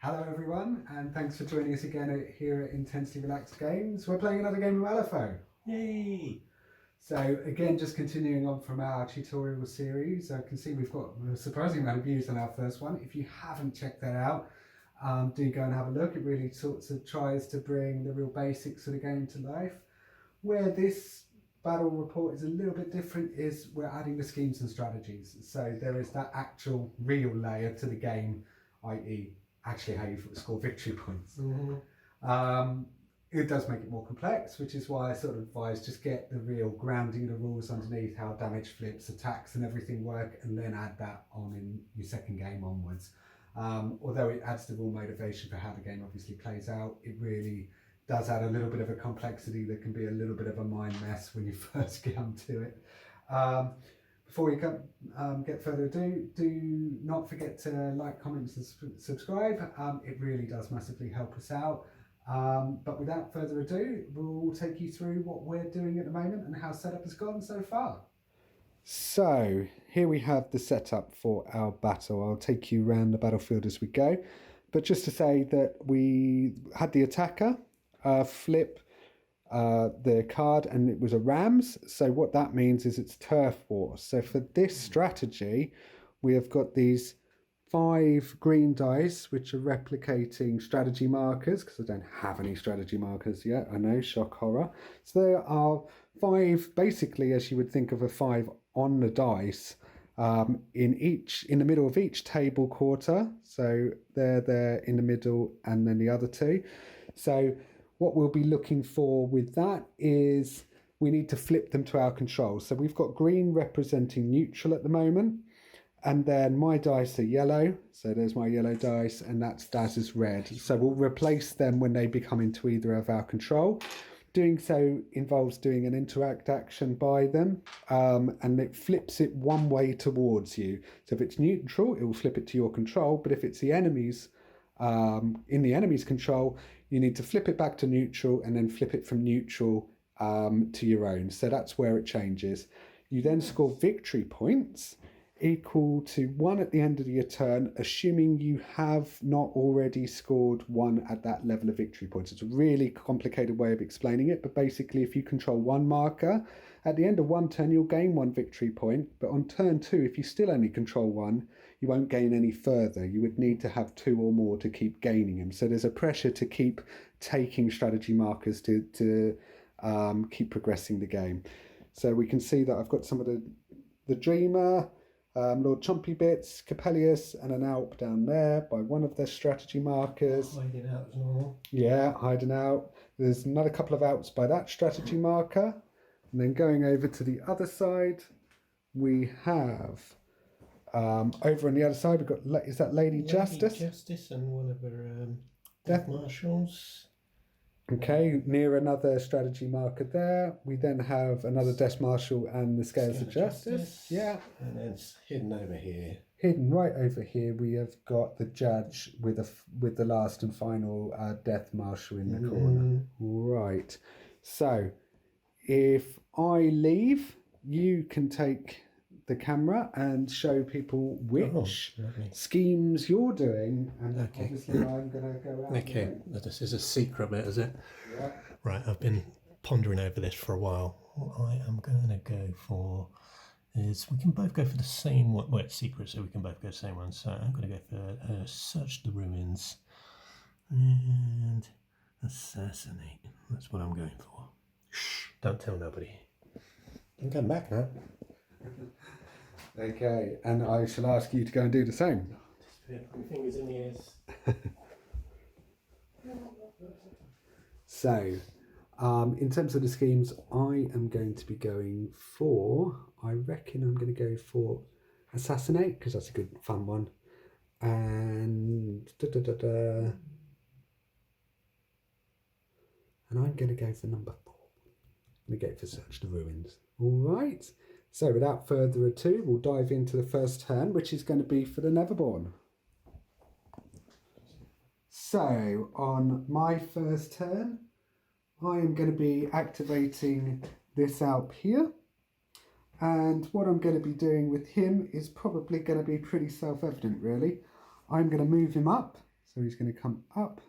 Hello everyone, and thanks for joining us again here at Intensely Relaxed Games. We're playing another game of Malifaux. Yay! So again, just continuing on from our tutorial series, I can see we've got a surprising amount of views on our first one. If you haven't checked that out, do go and have a look. It really sort of tries to bring the real basics of the game to life. Where this battle report is a little bit different is we're adding the schemes and strategies. So there is that actual real layer to the game, i.e. actually how you score victory points. It does make it more complex, which is why I sort of advise just get the real grounding of the rules underneath, how damage flips, attacks and everything work, and then add that on in your second game onwards. Although it adds the real motivation for how the game obviously plays out, it really does add a little bit of a complexity that can be a little bit of a mind mess when you first get onto it. Before we get further ado, do not forget to like, comment and subscribe. It really does massively help us out. But without further ado, we'll take you through what we're doing at the moment and how setup has gone so far. So here we have the setup for our battle. I'll take you around the battlefield as we go. But just to say that we had the attacker flip the card, and it was a Rams. So what that means is it's turf war. So for this strategy, we have got these 5 green dice which are replicating strategy markers, because I don't have any strategy markers yet. I know, shock horror. So there are 5, basically as you would think of a 5 on the dice, in the middle of each table quarter. So they're there in the middle, and then the other 2. So what we'll be looking for with that is we need to flip them to our control. So we've got green representing neutral at the moment, and then my dice are yellow. So there's my yellow dice, and that's Daz's red. So we'll replace them when they become into either of our control. Doing so involves doing an interact action by them, and it flips it one way towards you. So if it's neutral, it will flip it to your control, but if it's the enemy's in the enemy's control, you need to flip it back to neutral and then flip it from neutral to your own. So that's where it changes. You then score victory points equal to 1 at the end of your turn, assuming you have not already scored 1 at that level of victory points. It's a really complicated way of explaining it, but basically if you control 1 marker, at the end of 1 turn you'll gain 1 victory point, but on turn 2, if you still only control 1, you won't gain any further. You would need to have 2 or more to keep gaining them. So there's a pressure to keep taking strategy markers to keep progressing the game. So we can see that I've got some of the Dreamer, Lord Chompy Bits, Capellius, and an Alp down there by one of their strategy markers. Hiding out as normal. Yeah, hiding out. There's another couple of Alps by that strategy marker. And then going over to the other side, we have, over on the other side, we've got, is that Lady Justice? Justice and one of her Death Marshals. Okay, near another strategy marker there. We then have another Death Marshal and the Scales of Justice. Yeah. And then it's hidden over here. Hidden right over here, we have got the Judge with the last and final Death Marshal in the corner. Right. So, if I leave, you can take the camera and show people which schemes you're doing, and obviously I'm going to go out. Okay, this is a secret bit, is it? Yeah. Right, I've been pondering over this for a while. What I am going to go for is we can both go for the same one. Well, it's secret, so we can both go the same one. So I'm going to go for search the ruins and assassinate. That's what I'm going for. Shh, don't tell nobody. You can come back now. Okay, and I shall ask you to go and do the same. Put my fingers in the ears. So, in terms of the schemes, I am going to be going for, I reckon I'm going to go for Assassinate, because that's a good fun one. And and I'm going to go for number 4. I'm going to go for Search the Ruins. All right. So without further ado, we'll dive into the first turn, which is going to be for the Neverborn. So on my first turn, I am going to be activating this Alp here. And what I'm going to be doing with him is probably going to be pretty self-evident, really. I'm going to move him up. So he's going to come up.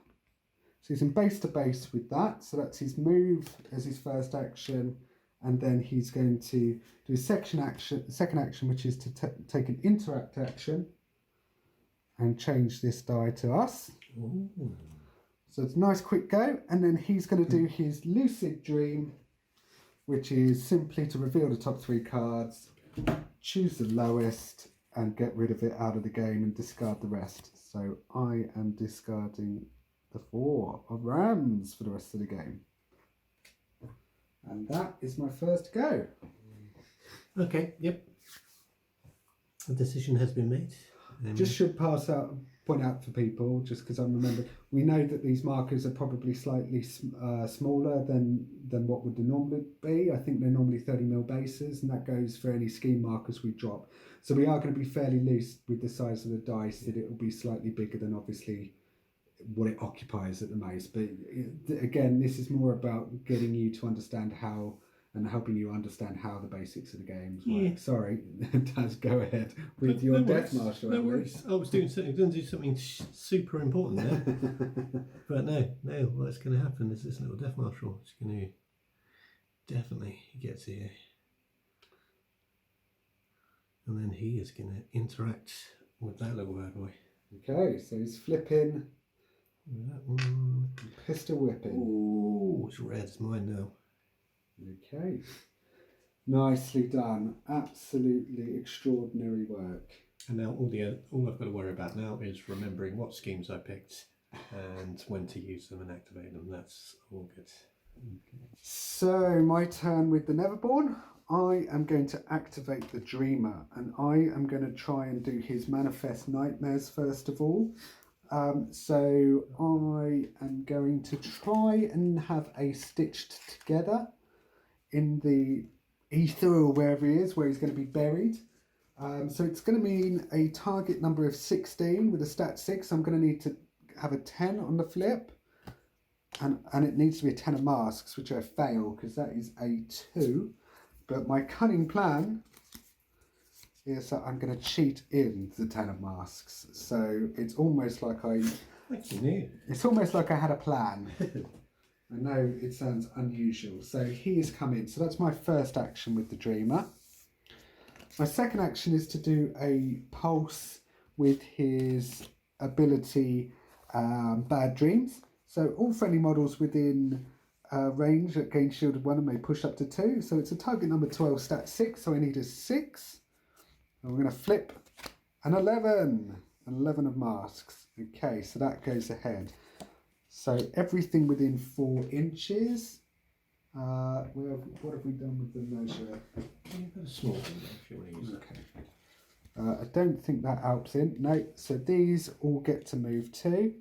So he's in base to base with that. So that's his move as his first action. And then he's going to do his second action, which is to take an interact action and change this die to us. Ooh. So it's a nice quick go. And then he's going to do his lucid dream, which is simply to reveal the top 3 cards, choose the lowest, and get rid of it out of the game and discard the rest. So I am discarding the 4 of Rams for the rest of the game. And that is my first go. Okay, yep. The decision has been made. Just should point out for people, just because I remember, we know that these markers are probably slightly smaller than what would they normally be. I think they're normally 30mm bases, and that goes for any scheme markers we drop. So we are going to be fairly loose with the size of the dice, that it will be slightly bigger than obviously what it occupies at the most. But again, this is more about getting you to understand how, and helping you understand how the basics of the games work. Yeah. Sorry, Daz, go ahead with your Death Marshal. No worries. I was doing something, going to do something super important there. But no, what's going to happen is this little Death Marshal is going to definitely get here. And then he is going to interact with that little bad boy. Okay, so he's flipping. That one. Pistol whipping. Ooh, it's red as mine now. Okay. Nicely done. Absolutely extraordinary work. And now all I've got to worry about now is remembering what schemes I picked and when to use them and activate them. That's all good. Okay. So my turn with the Neverborn. I am going to activate the Dreamer, and I am going to try and do his Manifest Nightmares first of all. So I am going to try and have a Stitched Together in the ether or wherever he is, where he's going to be buried. So it's going to mean a target number of 16 with a stat 6. I'm going to need to have a 10 on the flip, and it needs to be a 10 of masks, which I fail because that is a 2. But my cunning plan is that I'm going to cheat in the 10 of masks. So it's almost like it's almost like I had a plan. I know it sounds unusual. So he has come in. So that's my first action with the Dreamer. My second action is to do a pulse with his ability Bad Dreams. So all friendly models within range that gain shielded 1 and may push up to 2. So it's a target number 12, stat 6. So I need a 6. And we're going to flip an 11. An 11 of masks. Okay, so that goes ahead. So everything within 4 inches. What have we done with the measure? You've got a small one if you want to use it. Okay. I don't think that helps in. No, so these all get to move too.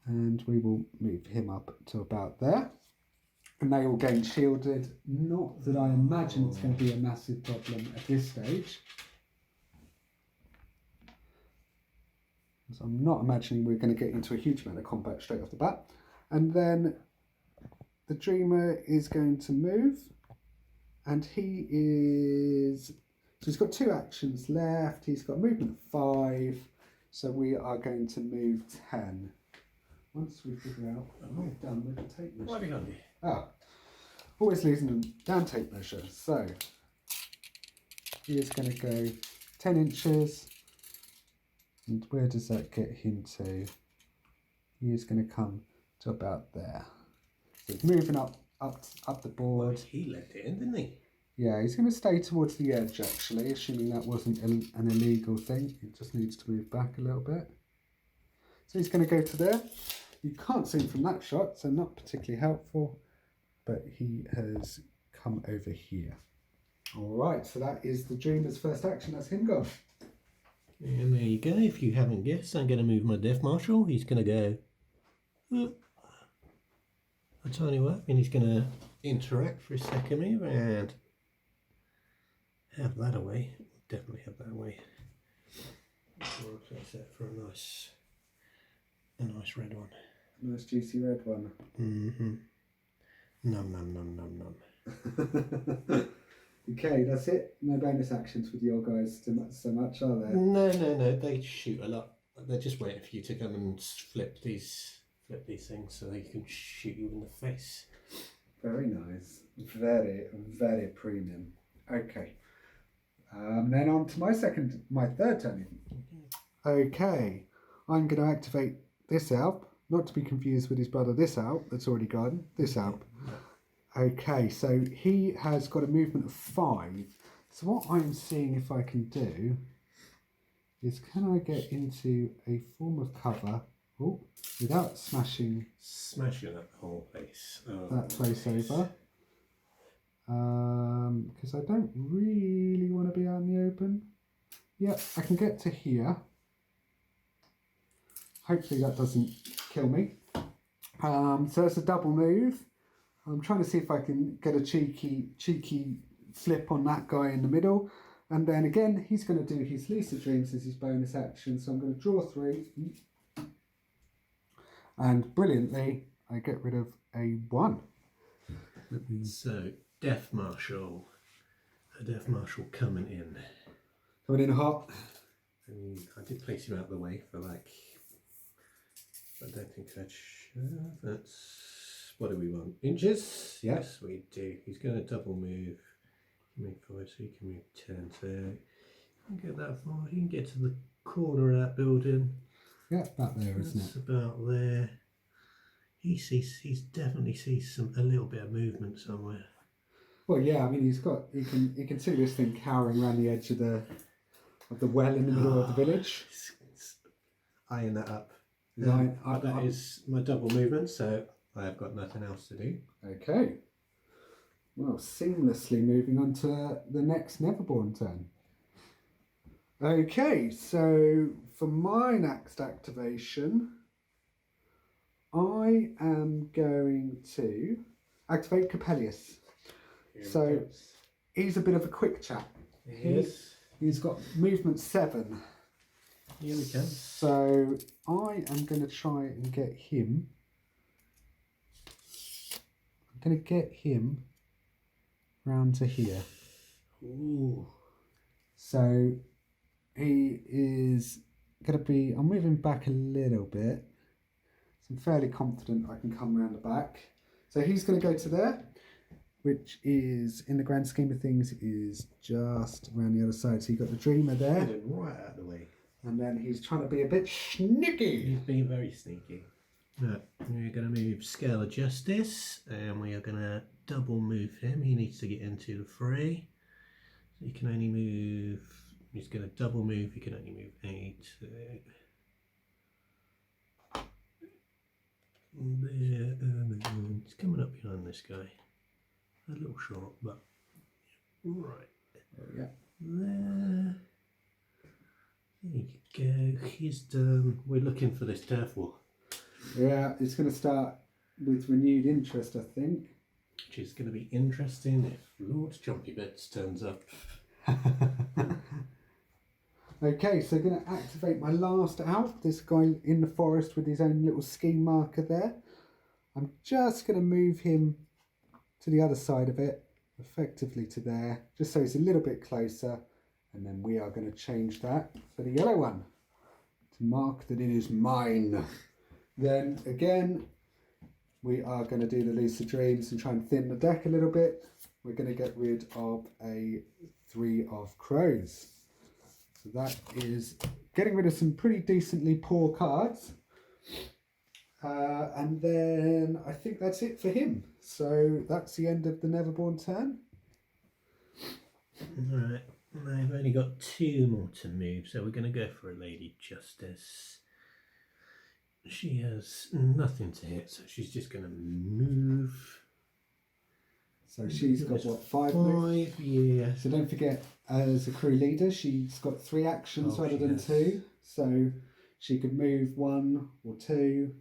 And we will move him up to about there. And they all gain shielded. Not that I imagine it's going to be a massive problem at this stage. So I'm not imagining we're going to get into a huge amount of combat straight off the bat. And then the Dreamer is going to move. And he is... So he's got 2 actions left. He's got movement 5. So we are going to move 10. Once we figure out what we've done with the tape measure. Right behind you. Ah, always losing them down tape measure. So he is going to go 10 inches. And where does that get him to? He is going to come to about there. So he's moving up the board. Well, he left it in, didn't he? Yeah, he's going to stay towards the edge actually, assuming that wasn't an illegal thing. He just needs to move back a little bit. So he's going to go to there. You can't see him from that shot, so not particularly helpful. But he has come over here. All right, so that is the Dreamer's first action. That's him gone. And there you go. If you haven't guessed, I'm going to move my Death Marshal. He's going to go a tiny work, and he's going to interact for a second move and have that away. Definitely have that away. We'll replace that for a nice red one. Nice juicy red one. Mm-hmm. Num num num num num. Okay, that's it. No bonus actions with your guys so much, are there? No. They shoot a lot. They're just waiting for you to come and flip these things so they can shoot you in the face. Very nice. Very, very premium. Okay. Then on to my third turn. Okay. I'm going to activate this Alp, not to be confused with his brother this Alp that's already gone. This Alp. Okay, so he has got a movement of 5. So what I'm seeing if I can do is, can I get into a form of cover without smashing that whole place. that place over? Because I don't really want to be out in the open. Yep, I can get to here. Hopefully that doesn't kill me. So it's a double move. I'm trying to see if I can get a cheeky flip on that guy in the middle. And then again, he's going to do his Lucid Dreams as his bonus action. So I'm going to draw 3. And brilliantly, I get rid of a 1. So, Death Marshal. A Death Marshal coming in. Coming in hot. I did place him out of the way for I don't think that's, what do we want? Inches? Yes, we do. He's going to double move. Move 5, so he can move 10. So he can get that far. He can get to the corner of that building. Yeah, about there, isn't it? It's about there. He's definitely sees a little bit of movement somewhere. Well, yeah. I mean, he can see this thing cowering around the edge of the well in the middle of the village. Eyeing that up. That is my double movement, so I have got nothing else to do. Okay. Well, seamlessly moving on to the next Neverborn turn. Okay, so for my next activation, I am going to activate Coppelius. So he's a bit of a quick chap. He's got movement 7. Here we go. So I am going to try and get him. I'm going to get him round to here. Ooh. So he is going to be, I'll move him back a little bit. So I'm fairly confident I can come round the back. So he's going to go to there, which is, in the grand scheme of things, is just around the other side. So you've got the Dreamer there. Get him right out of the way. And then he's trying to be a bit sneaky. He's being very sneaky. Right, we're going to move Scale of Justice, and we are going to double move him. He needs to get into the fray. So he can only move, he's going to double move, he can only move 8. There, it's coming up behind this guy. A little short, but right. Yeah. There. There you go. He's done. We're looking for this turf war. Yeah, it's going to start with renewed interest, I think. Which is going to be interesting if Lord Jumpy Bits turns up. Okay, so going to activate my last Alp, this guy in the forest with his own little scheme marker there. I'm just going to move him to the other side of it, effectively to there, just so he's a little bit closer. And then we are going to change that for the yellow one to mark that it is mine. Then again, we are going to do the Lucid Dreams and try and thin the deck a little bit. We're going to get rid of a 3 of Crows. So that is getting rid of some pretty decently poor cards. And then I think that's it for him. So that's the end of the Neverborn turn. Alright, I've only got 2 more to move, so we're going to go for a Lady Justice. She has nothing to hit, so she's just going to move. So she's got what, 5 moves? 5, yeah. So don't forget, as a crew leader, she's got 3 actions rather than 2. So she could move 1 or 2,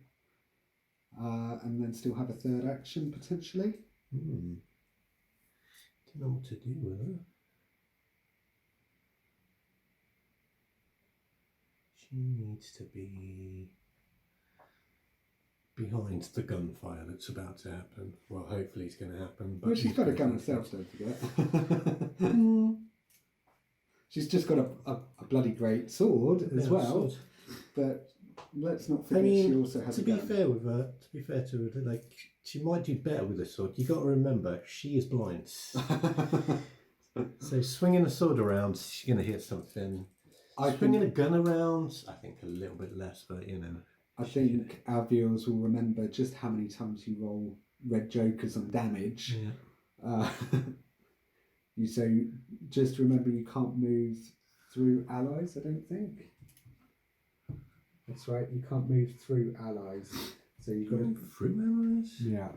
and then still have a 3rd action potentially. Don't know what to do with her. She needs to be behind the gunfire that's about to happen. Well, hopefully it's going to happen. But Well, she's got a gun herself, don't forget. She's just got a bloody great sword as well. But let's not forget she also has a gun. To be fair to her, like, she might do better with a sword. You got to remember, she is blind. So swinging a sword around, she's going to hit something. Swinging a gun around, I think a little bit less, but you know. I think our viewers will remember just how many times you roll red jokers on damage. Yeah. So just remember you can't move through allies, I don't think. That's right, you can't move through allies. So you've got to... Through allies? Yeah.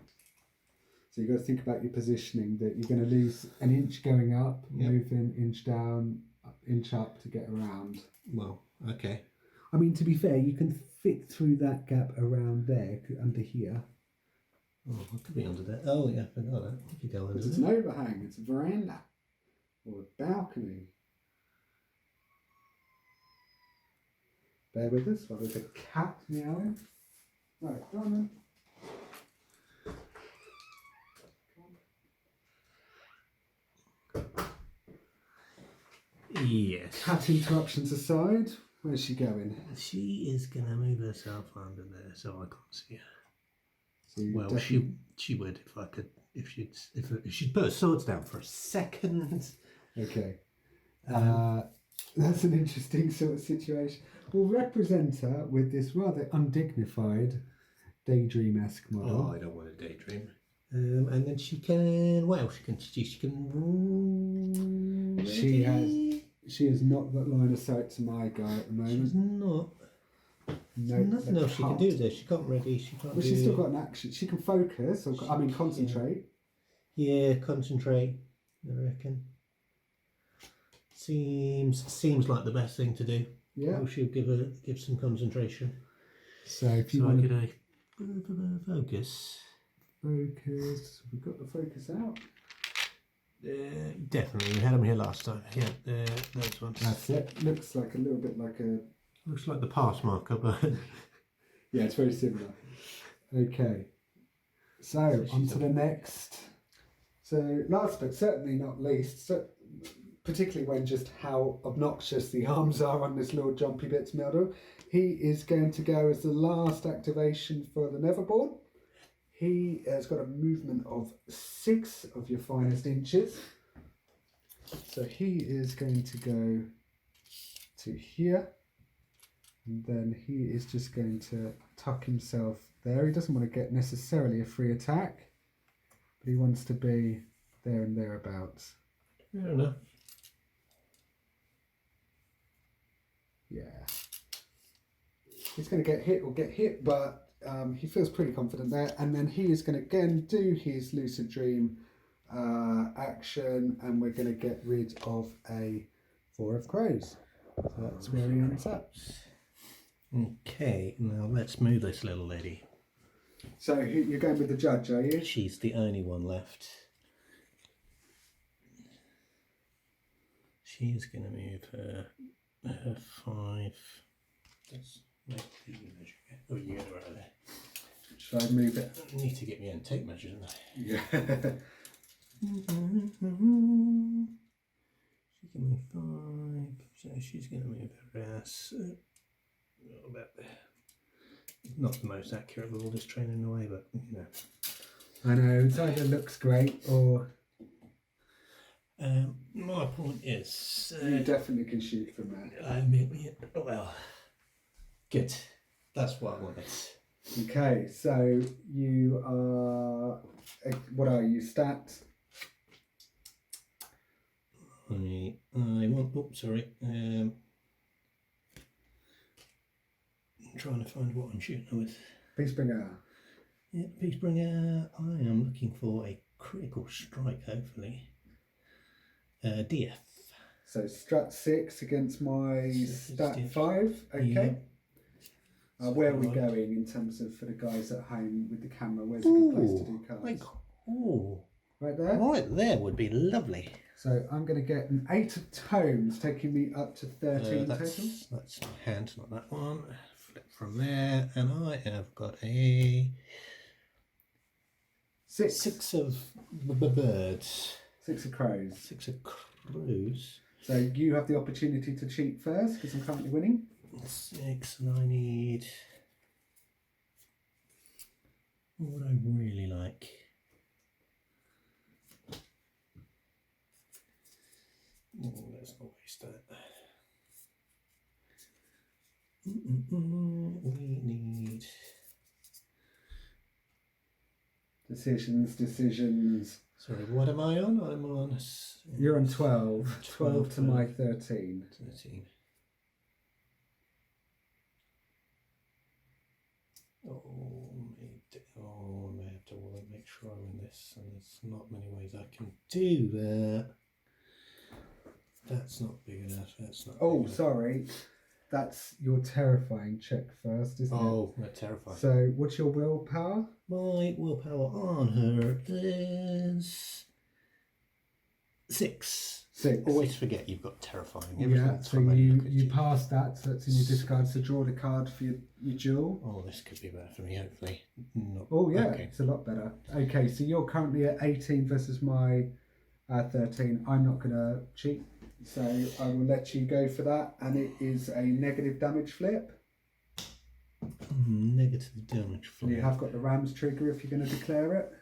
So you've got to think about your positioning, that you're going to lose an inch going up, moving inch down, inch up to get around. Well, okay. I mean, to be fair, you can fit through that gap around there, under here. Oh, it could be under there. Oh, yeah, I forgot that. You could go under there. It's an overhang, it's a veranda. Or a balcony. Bear with us while there's a cat meowing. Right, go on then. Yes. Cat interruptions aside, where's she going? She is going to move herself under there so I can't see her. So well, she would if I could, if she'd put her swords down for a second. Okay. That's an interesting sort of situation. We'll represent her with this rather undignified daydream-esque model. Oh, I don't want a daydream. And then she can. Well, she can. She has not got line of sight to my guy at the moment. She's not. No, nothing else she can do there. She can't ready. She can't. Well, she's still got an action. She can focus. Or, concentrate. Yeah, concentrate. I reckon. Seems like the best thing to do. Yeah. Well, she'll give some concentration. So if you want to focus. Focus. We've got the focus out. Definitely. We had them here last time. Yeah, those ones. That's it. Looks like a little bit like a... Looks like the pass marker, but... yeah, it's very similar. Okay. So on to the next. So last but certainly not least, particularly when just how obnoxious the arms are on this little Jumpy Bits model, he is going to go as the last activation for the Neverborn. He has got a movement of 6 of your finest inches. So he is going to go to here. And then he is just going to tuck himself there. He doesn't want to get necessarily a free attack, but he wants to be there and thereabouts. Fair enough. Yeah. He's going to get hit, but he feels pretty confident there. And then he is going to again do his Lucid Dream action, and we're going to get rid of a 4 of crows. So that's where he ends up. Okay, now let's move this little lady. So you're going with the judge, are you? She's the only one left. She's going to move her 5. Let's make the measure. Oh, you get her out of there. Should I move it? I need to get me own tape measure, don't I? Yeah. She can move 5, so she's going to move her ass about there. Not the most accurate with all this training in the way, but you know. I know, it either looks great or... my point is... you definitely can shoot from there. Well, good. That's what I wanted. Okay, so you are... what are you, stats? I want... Oh, sorry. I'm trying to find what I'm shooting with. Peacebringer. Yeah, Peacebringer. I am looking for a critical strike, hopefully. DF. So strat 6 against my stat 5. Okay. Yeah. Where are we going in terms of, for the guys at home with the camera? Where's a good place to do cards? Right there? Right there would be lovely. So I'm going to get an 8 of tomes, taking me up to 13 total. That's my hand, not that one. flip from there, and I have got a 6 of birds. 6 of crows. 6 of crows. So you have the opportunity to cheat first because I'm currently winning. 6, and I need. What would I really like? Let's not waste that. We need decisions. Sorry, what am I on? I'm on. You're on 12. 12 to my 13. 13. I may have to make sure I win this, and there's not many ways I can do that. That's not big enough. That's not. Oh, sorry. That's your terrifying check first, isn't it? Oh, that's terrifying. So, what's your willpower? My willpower on her is 6. 6. Always forget you've got terrifying. Yeah, so you pass that, so that's in your discard, so draw the card for your duel. Oh, this could be better for me, hopefully. Not, oh, yeah, okay. It's a lot better. Okay, so you're currently at 18 versus my 13. I'm not going to cheat, so I will let you go for that, and it is a negative damage flip. Negative damage flip. And you have got the ram's trigger if you're going to declare it.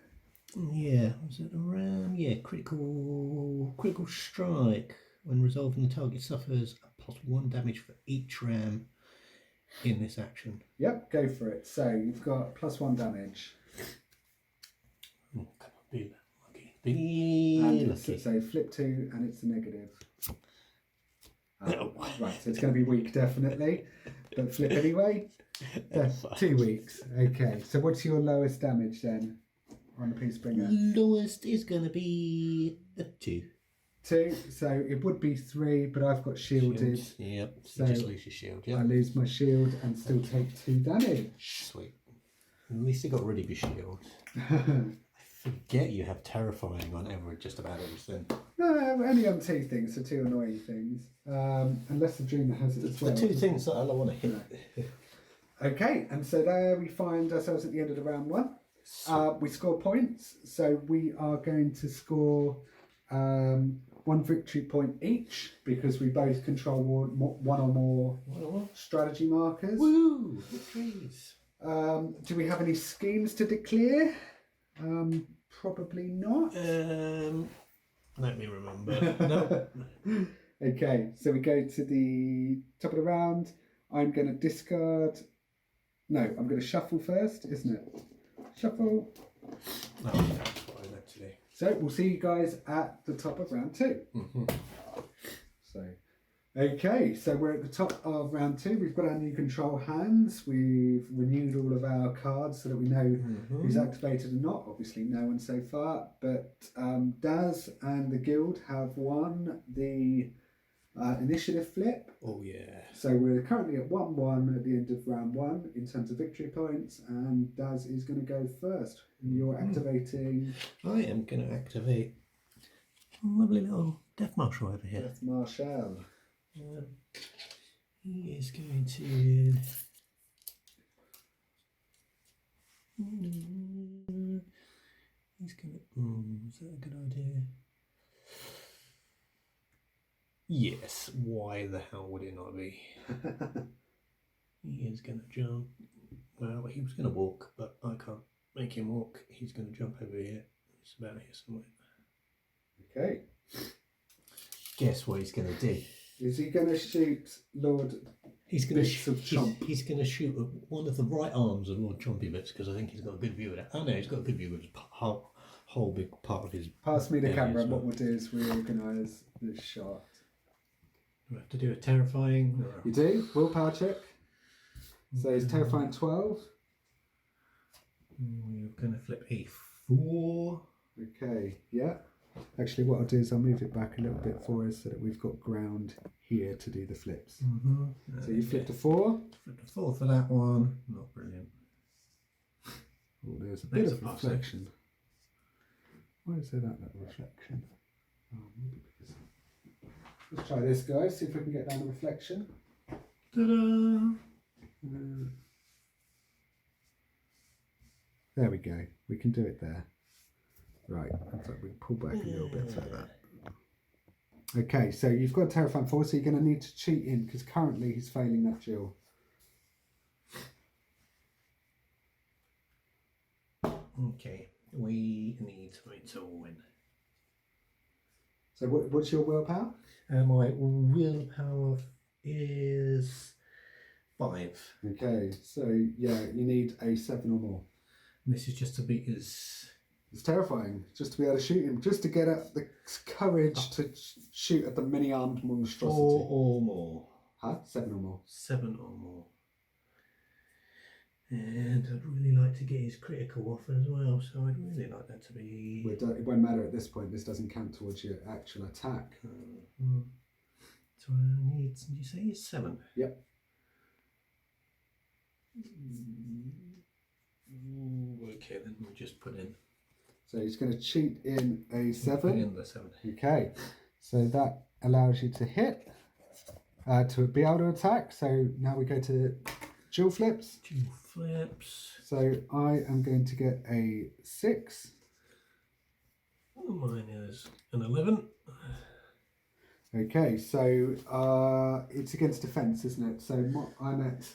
Yeah, was it a ram? Yeah, critical strike. When resolving, the target suffers a +1 damage for each ram in this action. Yep, go for it. So you've got +1 damage. Oh, come on, be lucky. Be lucky. So flip 2 and it's a negative. Right, so it's going to be weak definitely, but flip anyway. 2 weeks. Okay, so what's your lowest damage then? On the Peace Bringer. Lowest is going to be a 2. 2, so it would be 3, but I've got shielded. Yep, so you just lose your shield. Yeah, I lose my shield and still take 2 damage. Sweet. At least you got rid of your shield. I forget you have terrifying on just about everything. No, only on 2 things, so 2 annoying things. Unless the dreamer has it as well. The 2 things that I want to hit. Okay, and so there we find ourselves at the end of the round 1. We score points, so we are going to score 1 victory point each because we both control one or more strategy markers. Woo! Victories! Do we have any schemes to declare? Probably not. Let me remember. No. Okay, so we go to the top of the round. I'm going to discard. No, I'm going to shuffle first, isn't it? Shuffle. Oh, that's what I meant to do. So we'll see you guys at the top of round 2. So, okay, so we're at the top of round 2. We've got our new control hands. We've renewed all of our cards so that we know who's activated and not. Obviously, no one so far. But Daz and the guild have won the initiative flip. Oh yeah. So we're currently at 1-1 at the end of round 1 in terms of victory points, and Daz is going to go first. You're activating. I am going to activate a lovely little Death Marshal over here. Death Marshal. He is going to. He's going to. Is that a good idea? Yes, why the hell would it not be? He is going to jump. Well, he was going to walk, but I can't make him walk. He's going to jump over here. It's about here somewhere. Okay. Guess what he's going to do? Is he going to shoot Lord He's going Bits of Chomp? He's going to shoot one of the right arms of Lord Chompy Bits because I think he's got a good view of that. Oh no, he's got a good view of his whole big part of his. Pass me the camera, and well. what we'll do is reorganise this shot. We have to do a terrifying. You do? Willpower check. So it's terrifying 12. We're going to flip a 4. Okay, yeah. Actually, what I'll do is I'll move it back a little bit for us so that we've got ground here to do the flips. So you flipped a 4. Flipped a 4 for that one. Not brilliant. Oh, there's a bit of reflection. Why is there that reflection? Oh, maybe because. Let's try this, guys. See if we can get down the reflection. Ta-da! There we go. We can do it there. Right. In fact, we pull back a little bit like that. Okay, so you've got Terrifying 4, so you're going to need to cheat in because currently he's failing that duel. Okay, we need something to win. So what's your willpower? My willpower is 5. Okay, so yeah, you need a 7 or more. And this is just to beat his... It's terrifying just to be able to shoot him, just to get up the courage to shoot at the many-armed monstrosity. 4 or more. Huh? 7 or more. 7 or more. And I'd really like to get his critical off as well, so I'd really like that to be... It won't matter at this point, this doesn't count towards your actual attack. So I need, did you say it's 7? Yep. Okay, then we'll just put in... So he's going to cheat in a 7. Put in the 7. Okay, so that allows you to hit, to be able to attack. So now we go to dual flips. Dual flips. So I am going to get a 6. Mine is an 11. Okay, so it's against defence, isn't it? So I'm at...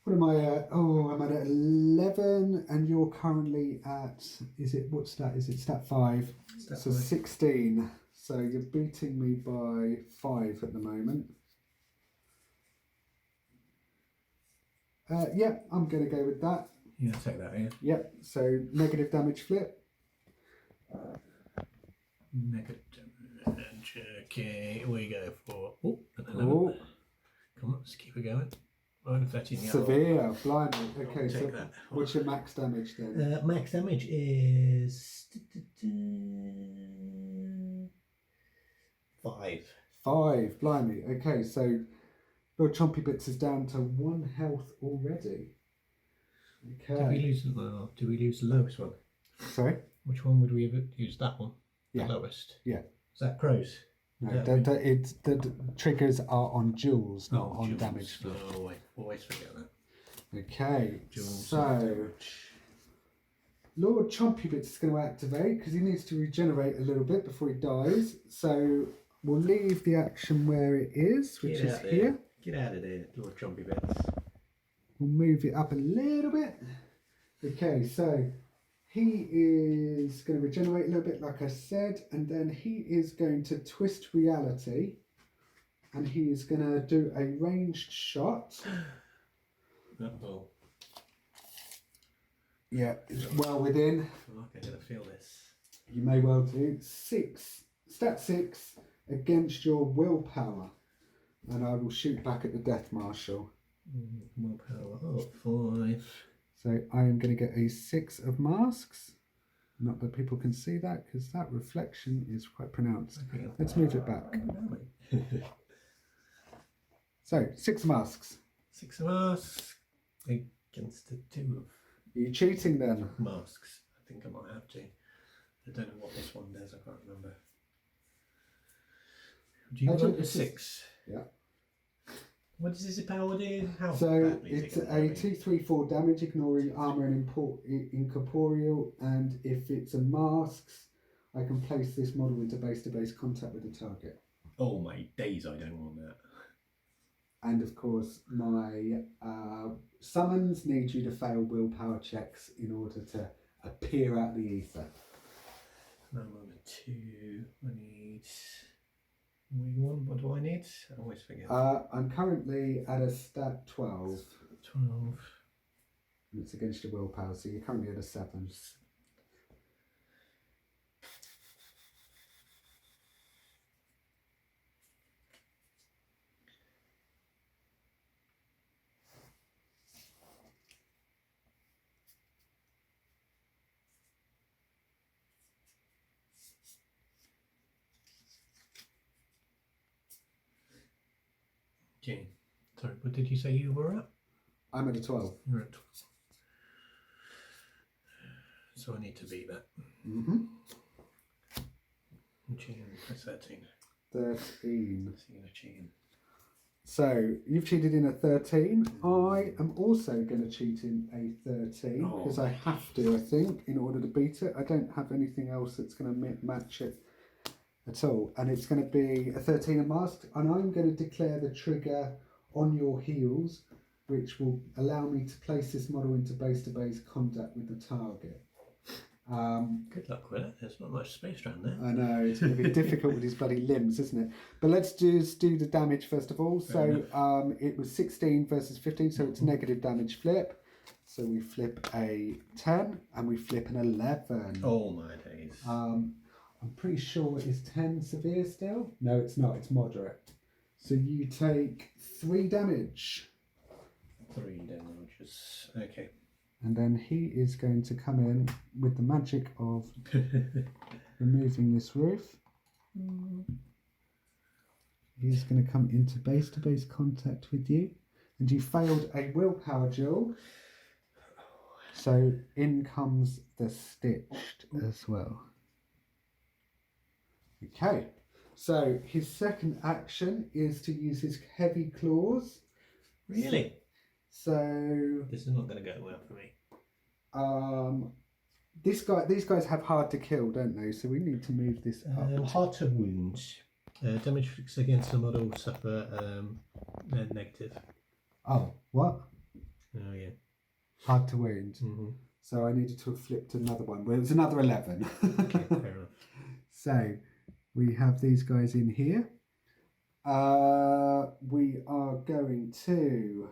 What am I at? Oh, I'm at 11, and you're currently at... what stat is it? Stat 5. Stat so 5. 16. So you're beating me by 5 at the moment. Yeah, I'm going to go with that. Yeah, take that here. Yep, so negative damage flip. Negative damage. Okay, we go for... Oh, an 11. Oh, Come on, let's keep it going. I'm 13 years severe, blimey. Okay, I'll so take that. what's your max damage then? Max damage is 5. 5, blimey. Okay, so Lord Chompy Bits is down to 1 health already. Okay. Do we lose the lowest one? Sorry? Which one would we have used? That one? Yeah. The lowest? Yeah. Is that crows? No, Yeah, the triggers are on duels, not on duels. damage. Oh, I always forget that. Okay, Duels so and damage. Lord Chompy Bits is going to activate because he needs to regenerate a little bit before he dies. So we'll leave the action where it is, which is here. Get out of there, Lord Chompy Bits. We'll move it up a little bit. Okay, so he is going to regenerate a little bit, like I said, and then he is going to twist reality, and he is going to do a ranged shot. Uh-oh. Yeah, it's well within. I like I'm going to feel this. You may well do. 6, stat 6 against your willpower, and I will shoot back at the Death Marshal. Willpower up 5. So I am going to get a 6 of masks. Not that people can see that because that reflection is quite pronounced. Let's move it back. So 6 masks. 6 masks against the 2 of Are you cheating then? masks. I think I might have to. I don't know what this one does. I can't remember. Do you want a 6? Yeah. What does this power do? How So badly is it's it a gonna be? 2/3/4 damage, ignoring armor and incorporeal, and if it's a masks, I can place this model into base-to-base contact with the target. Oh my days! I don't want that. And of course, my summons need you to fail willpower checks in order to appear out the ether. No, I'm on a 2. I need. What do I need? I always forget. I'm currently at a stat 12. 12. And it's against your willpower, so you're currently at a 7. Okay. Sorry, what did you say you were at? I'm at a 12. You're at 12. So I need to beat that. Mm-hmm. Cheating. That's 13. 13. So you're cheating. So you've cheated in a 13. I am also going to cheat in a 13 because I have to, I think, in order to beat it. I don't have anything else that's going to match it at all. And it's going to be a 13 unmasked. And I'm going to declare the trigger on your heels, which will allow me to place this model into base-to-base contact with the target. Good luck with it. There's not much space around there. I know, it's going to be difficult with his bloody limbs, isn't it? But let's just do the damage first of all. So it was 16 versus 15, so it's negative damage flip. So we flip a 10 and we flip an 11. Oh my days. I'm pretty sure it is 10 severe still. No, it's not. It's moderate. So you take 3 damage. 3 damages. Okay. And then he is going to come in with the magic of removing this roof. He's going to come into base-to-base contact with you. And you failed a willpower duel. So in comes the stitched as well. Okay. So his second action is to use his heavy claws. Really? So this is not going to go well for me. These guys have hard to kill, don't they? So we need to move this up. Hard to wound. Damage against the model suffer negative. Oh, what? Oh yeah. Hard to wound. Mm-hmm. So I needed to have flipped another one. Well, it was another 11. Okay, fair enough. So we have these guys in here. We are going to...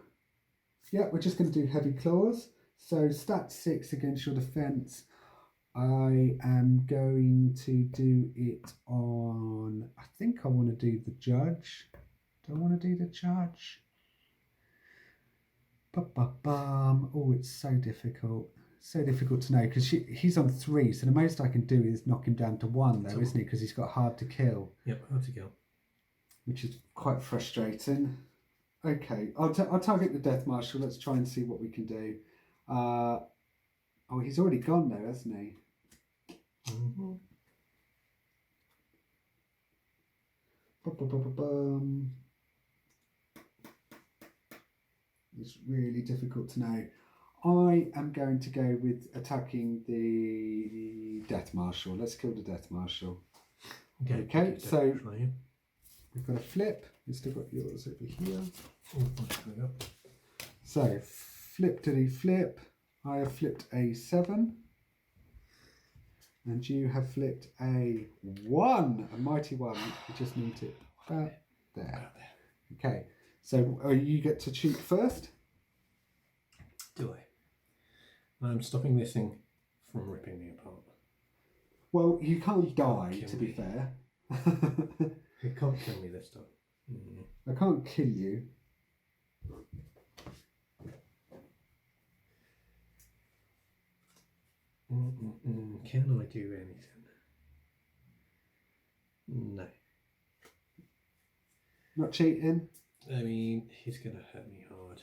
Yeah, we're just going to do heavy claws. So stat 6 against your defense. I am going to do it on... I think I want to do the judge. Do I want to do the judge? Ba-ba-bum. Oh, it's so difficult. So difficult to know because he's on 3. So the most I can do is knock him down to 1 though, isn't he? Because he's got hard to kill. Yep, hard to kill. Which is quite frustrating. Okay, I'll target the Death Marshal. Let's try and see what we can do. Oh, he's already gone though, hasn't he? Mm-hmm. It's really difficult to know. I am going to go with attacking the Death Marshal. Let's kill the Death Marshal. Okay, so we've got a flip. You've still got yours over here. So flip diddy flip. I have flipped a 7. And you have flipped a 1. A mighty 1. You just need it about there. Okay. So you get to cheat first. Do I? I'm stopping this thing from ripping me apart. Well, you can't die, to be fair. It can't kill me this time. I can't kill you. Can I do anything? No. Not cheating? I mean, he's going to hurt me hard.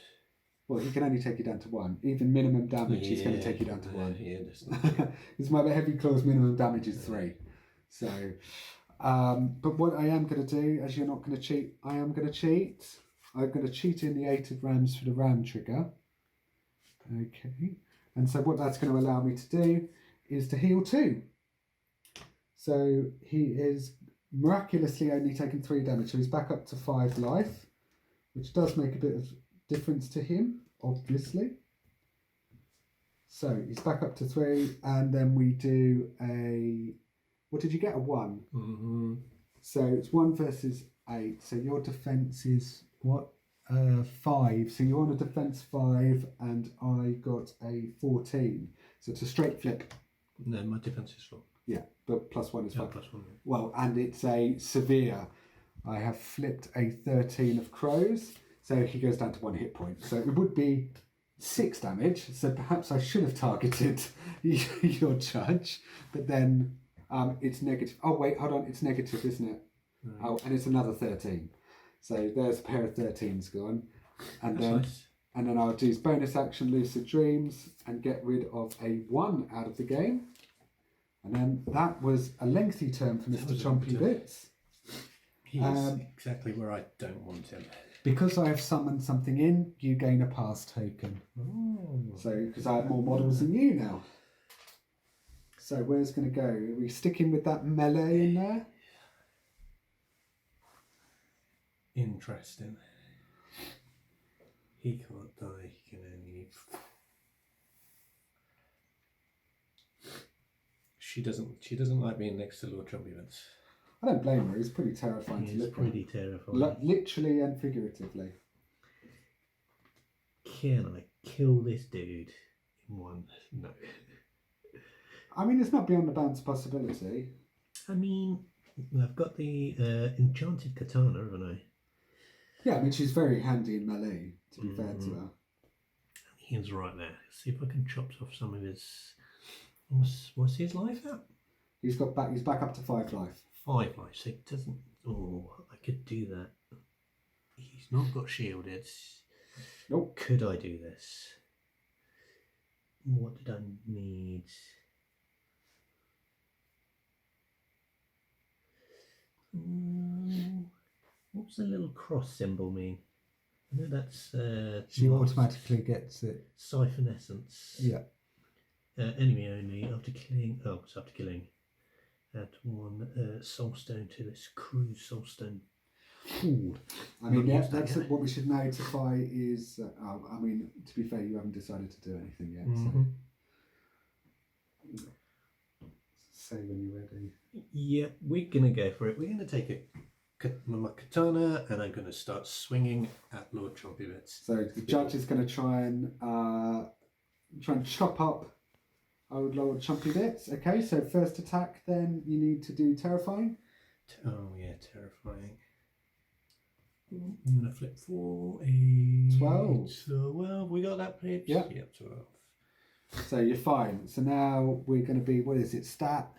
Well, he can only take you down to 1. Even minimum damage, he's going to take you down to 1. Yeah, that's not It's my heavy claws minimum damage is 3. So, but what I am going to do, as you're not going to cheat, I am going to cheat. I'm going to cheat in the 8 of rams for the ram trigger. Okay. And so what that's going to allow me to do is to heal 2. So he is miraculously only taken 3 damage. So he's back up to 5 life, which does make a bit of difference to him, obviously. So he's back up to 3, and then we do a... What did you get? A 1. Mm-hmm. So it's 1 versus 8. So your defense is what? 5. So you're on a defense 5, and I got a 14. So it's a straight flip. No, my defense is 4. Yeah, but +1 is 5. +1. Yeah. Well, and it's a severe. I have flipped a 13 of crows. So he goes down to 1 hit point. So it would be 6 damage. So perhaps I should have targeted your judge. But then it's negative. Oh, wait, hold on. It's negative, isn't it? Right. Oh, and it's another 13. So there's a pair of 13s gone. And That's then nice. And then I'll do his bonus action, Lucid Dreams, and get rid of a 1 out of the game. And then that was a lengthy turn for Mr. Chompy Bits. He is exactly where I don't want him. Because I have summoned something in, you gain a pass token. Oh. So, because I have more models than you now. So, where's going to go? Are we sticking with that melee in there? Interesting. He can't die. He can only. She doesn't like being next to Lord Trumpevents. I don't blame her. He's pretty terrifying to He's look pretty at. terrifying. Literally and figuratively. Can I kill this dude in one? No. I mean, it's not beyond the bounds of possibility. I mean, I've got the enchanted katana, haven't I? Yeah, I mean, she's very handy in melee, to be fair to her. He's right there. See if I can chop off some of his. What's his life at? He's back up to 5 life. 5 life, so he doesn't. Oh, I could do that. He's not got shielded. Nope. Could I do this? What did I need? What's the little cross symbol mean? I know that's. She automatically gets it. Siphon essence. Yeah. Enemy only after killing. Oh, it's after killing. Add 1 soul stone to this cruise soul stone. Ooh. I mean, yeah, that's what we should notify is. I mean, to be fair, you haven't decided to do anything yet. So, say when you're ready. Yeah, we're gonna go for it. We're gonna take my katana, and I'm gonna start swinging at Lord Trumpevents. So the judge is going to try and chop up old Lord Trumpevents. Okay, so first attack, then you need to do terrifying. Oh yeah, terrifying. I'm gonna flip for a 12. So well, we got that pitch. Yeah. Yep, 12. So you're fine. So now we're going to be, what is it? Stat?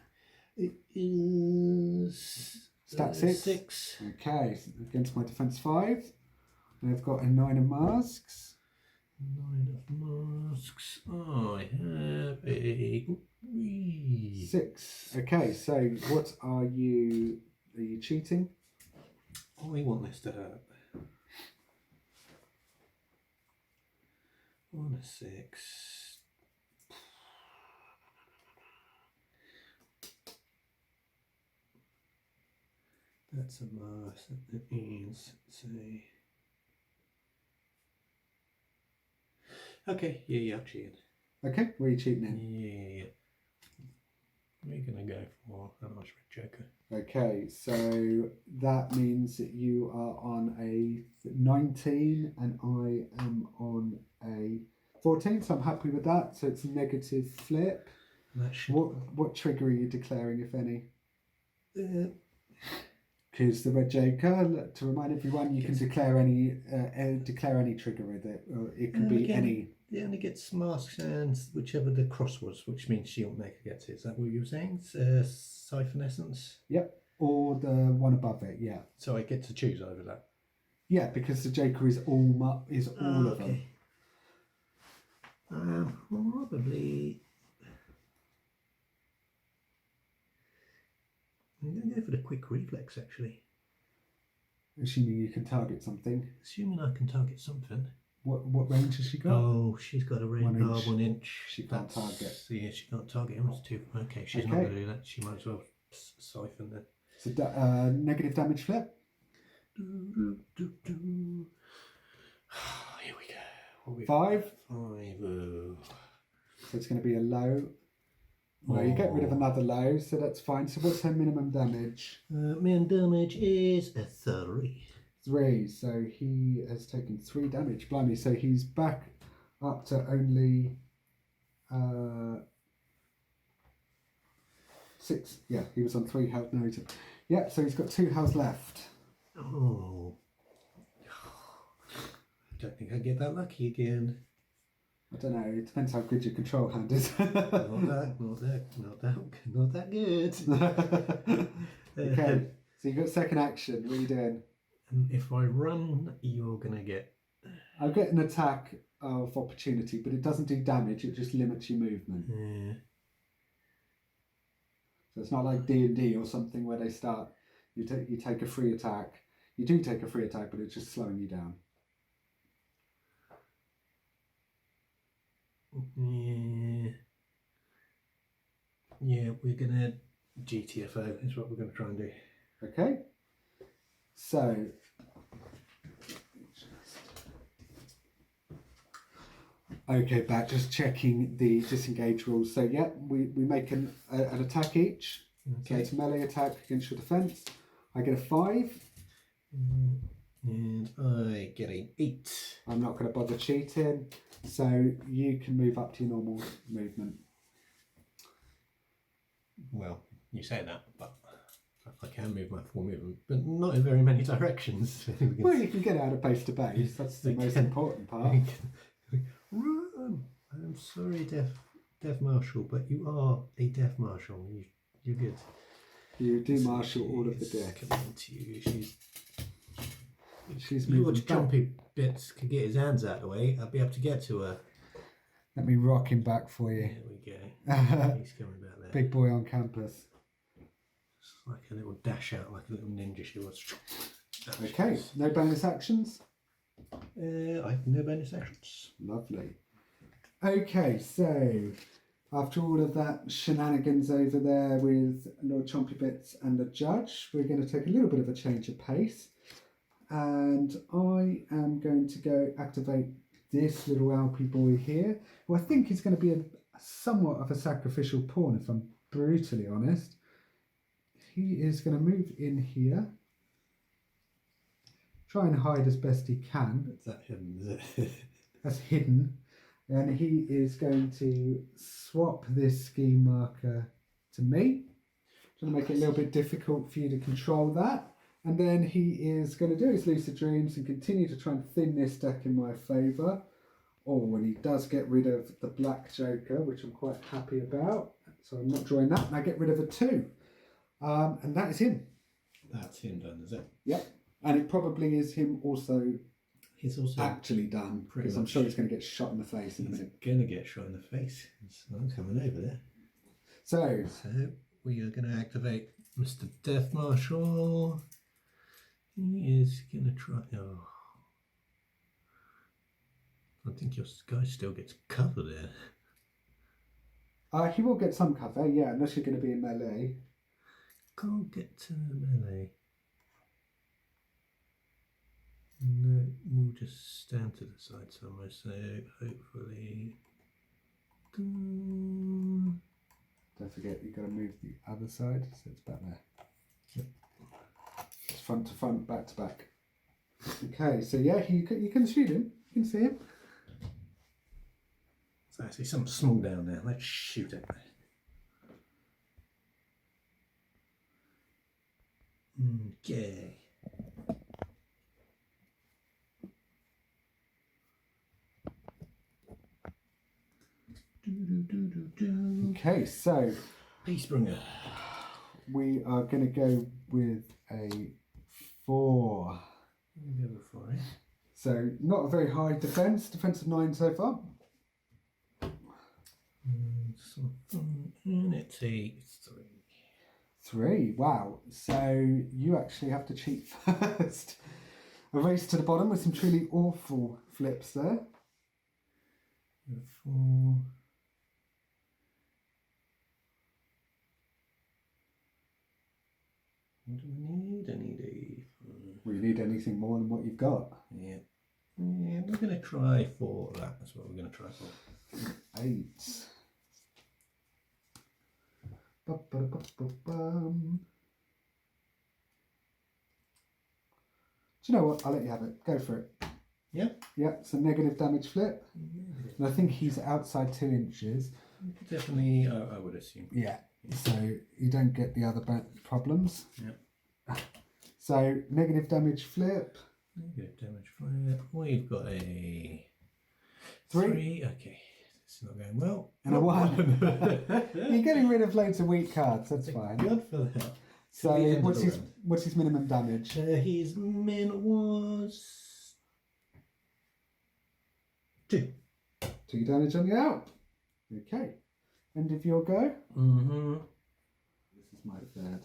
It is Stat 6. 6. Okay, so against my defense 5. And I've got a 9 of masks. 9 of masks. I have a 3. 6. Okay, so what are you cheating? I want this to hurt. On a 6. That's a mask. That means, say. Okay, yeah, I'm cheating. Okay, where are you cheating in? Yeah. We're gonna go for an Irish Joker. Okay, so that means that you are on a 19 and I am on a 14, so I'm happy with that. So it's a negative flip. What trigger are you declaring, if any? Because the Red Joker, to remind everyone, you can declare any trigger with it, or it can be any. It only gets masks and whichever the cross was, which means shield maker gets it. Is that what you were saying? Siphon essence? Yep, or the one above it, yeah. So I get to choose over that? Yeah, because the Joker is all of them. Probably. I'm going to go for the quick reflex, actually. Assuming you can target something. Assuming I can target something. What range has she got? Oh, she's got a range. 1 inch. 1 inch. She can't target. Yeah, she can't target him. It's 2. Okay, she's not going to do that. She might as well siphon then. So negative damage flip. Here we go. What we 5. 5. Oh. So it's going to be a low. Well, you get rid of another low, so that's fine. So what's her minimum damage? Minimum damage is a 3. 3. So he has taken 3 damage. Blimey. So he's back up to only 6. Yeah, he was on 3 health. No, he's yeah. So he's got 2 health left. Oh. I don't think I get that lucky again. I don't know. It depends how good your control hand is. Not that good. Okay. So you got second action. What are you doing? If I run, you're gonna get. I'll get an attack of opportunity, but it doesn't do damage. It just limits your movement. Yeah. So it's not like D&D or something where they start. You take a free attack. You do take a free attack, but it's just slowing you down. Yeah, we're gonna GTFO is what we're gonna try and do. Okay. So okay, back just checking the disengage rules. So yeah, we make an attack each. Okay. So it's melee attack against your defense. I get a 5. And I get an 8. I'm not going to bother cheating. So you can move up to your normal movement. Well, you say that, but I can move my full movement, but not in very many directions. Well, you can get out of base to base. That's the most important part. Run! I'm sorry, Deaf Marshal, but you are a Deaf Marshal. You're good. You do marshal all of the death. Coming to you. She's your moving jumpy bits could get his hands out of the way. I'll be able to get to her. Let me rock him back for you. There we go. He's coming back there. Big boy on campus. It's like a little dash out, like a little ninja she was. Okay, no bonus actions? I have no bonus actions. Lovely. Okay, so after all of that shenanigans over there with Lord Chompy Bits and the judge, we're going to take a little bit of a change of pace. And I am going to go activate this little Alpy boy here, who I think is going to be somewhat of a sacrificial pawn, if I'm brutally honest. He is going to move in here, try and hide as best he can. Is that hidden, is it? That's hidden. And he is going to swap this ski marker to me. Trying to make it a little bit difficult for you to control that. And then he is going to do his lucid dreams and continue to try and thin this deck in my favour. Oh, and he does get rid of the black joker, which I'm quite happy about. So I'm not drawing that, and I get rid of a 2. And that is him. That's him done, is it? Yep. And it probably is him also. He's also actually done, because I'm sure he's going to get shot in the face in a minute. He's going to get shot in the face. I'm coming over there. So we are going to activate Mr. Death Marshal. He is going to try. Oh, I think your guy still gets cover there. He will get some cover, yeah, unless you're going to be in melee. Can't get to melee. No, we'll just stand to the side somewhere, so hopefully. Don't forget, you've got to move the other side, so it's back there. Yep. It's front to front, back to back. Okay, so yeah, you can shoot him, you can see him. So I see something small down there, let's shoot it. Okay. Okay, so Peacebringer. we are going to go with a 4. Go for it. So not a very high defense of 9 so far. And it's a 3. 3, wow. So you actually have to cheat first. A race to the bottom with some truly awful flips there. 4. What do I need? I need a. Well, you need anything more than what you've got. Yeah. Yeah, we're going to try for that. That's what we're going to try for. 8. Ba-ba-da-ba-ba-bum. Do you know what? I'll let you have it. Go for it. Yeah? Yeah, it's a negative damage flip. And I think he's outside 2 inches. Definitely, I would assume. Yeah. So you don't get the other problems. Yeah. So negative damage flip. Negative damage flip. We've got a 3. Okay. It's not going well. And a 1. You're getting rid of loads of weak cards, that's fine. Good for that. So what's his minimum damage? His min was 2. 2 damage on the out. Okay. End of your go. Mm-hmm. This is my third.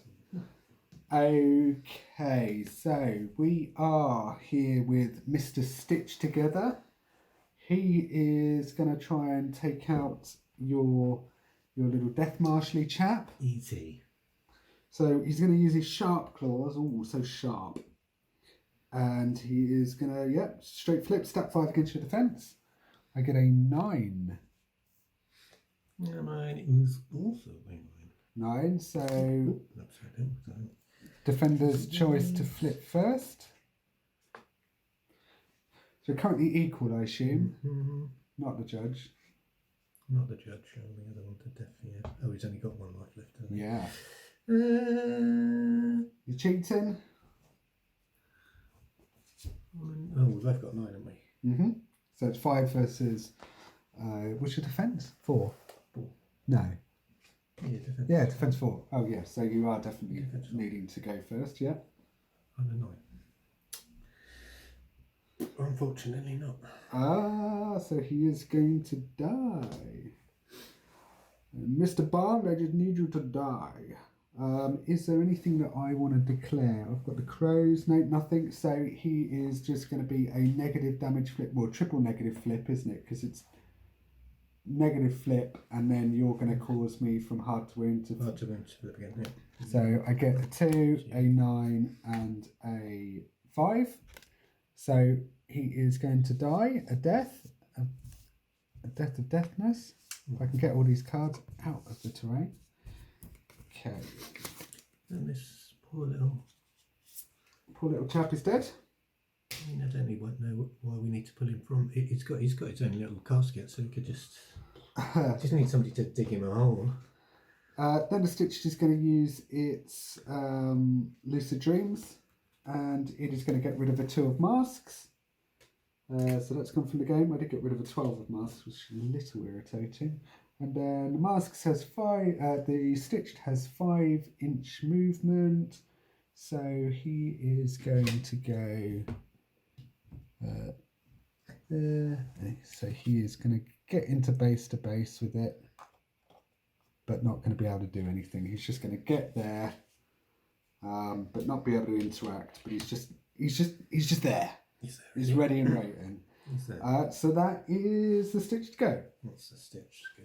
Okay, so we are here with Mr. Stitch together. He is going to try and take out your little death marshally chap. Easy. So he's going to use his sharp claws. Oh, so sharp. And he is going to, straight flip, step 5 against your defence. I get a 9. Yeah, mine is also a 9, so upside down. defender's choice to flip first. So currently equal, I assume. Mm-hmm. Not the judge. Not the judge, the other one to death, yeah. Oh, he's only got 1 life left, hasn't he? Yeah. Uh, You're cheating? oh, we've both got 9, haven't we? Mm-hmm. So it's 5 versus... what's your defence? 4? 4. No. Yeah, defence. Yeah, defence 4. Oh, yeah, so you are definitely Defence 4. needing to go first, yeah? I'm a 9. Unfortunately not. Ah, so he is going to die. Mr. Bond, I just need you to die. Is there anything that I want to declare? I've got the crows. No, nothing. So he is just going to be a negative damage flip. Well, triple negative flip, isn't it? Because it's negative flip, and then you're going to cause me from hard to wound to... Hard to win, flip again, yeah. So I get a 2, a 9, and a 5. So he is going to die a death of deathness. If I can get all these cards out of the terrain. Okay. And this poor little chap is dead. I mean, I don't know why we need to pull him from. He's got his own little casket, so we could just need somebody to dig him a hole. Then the Stitch is going to use its Lucid Dreams, and it is going to get rid of a 2 of masks. So that's gone from the game. I did get rid of a 12 of masks, which is a little irritating. And then the masks has 5. The Stitched has 5-inch movement, so he is going to go there. So he is going to get into base to base with it, but not going to be able to do anything. He's just going to get there, but not be able to interact. But he's just there. He's ready and waiting. So that is the Stitched go. What's the Stitched go?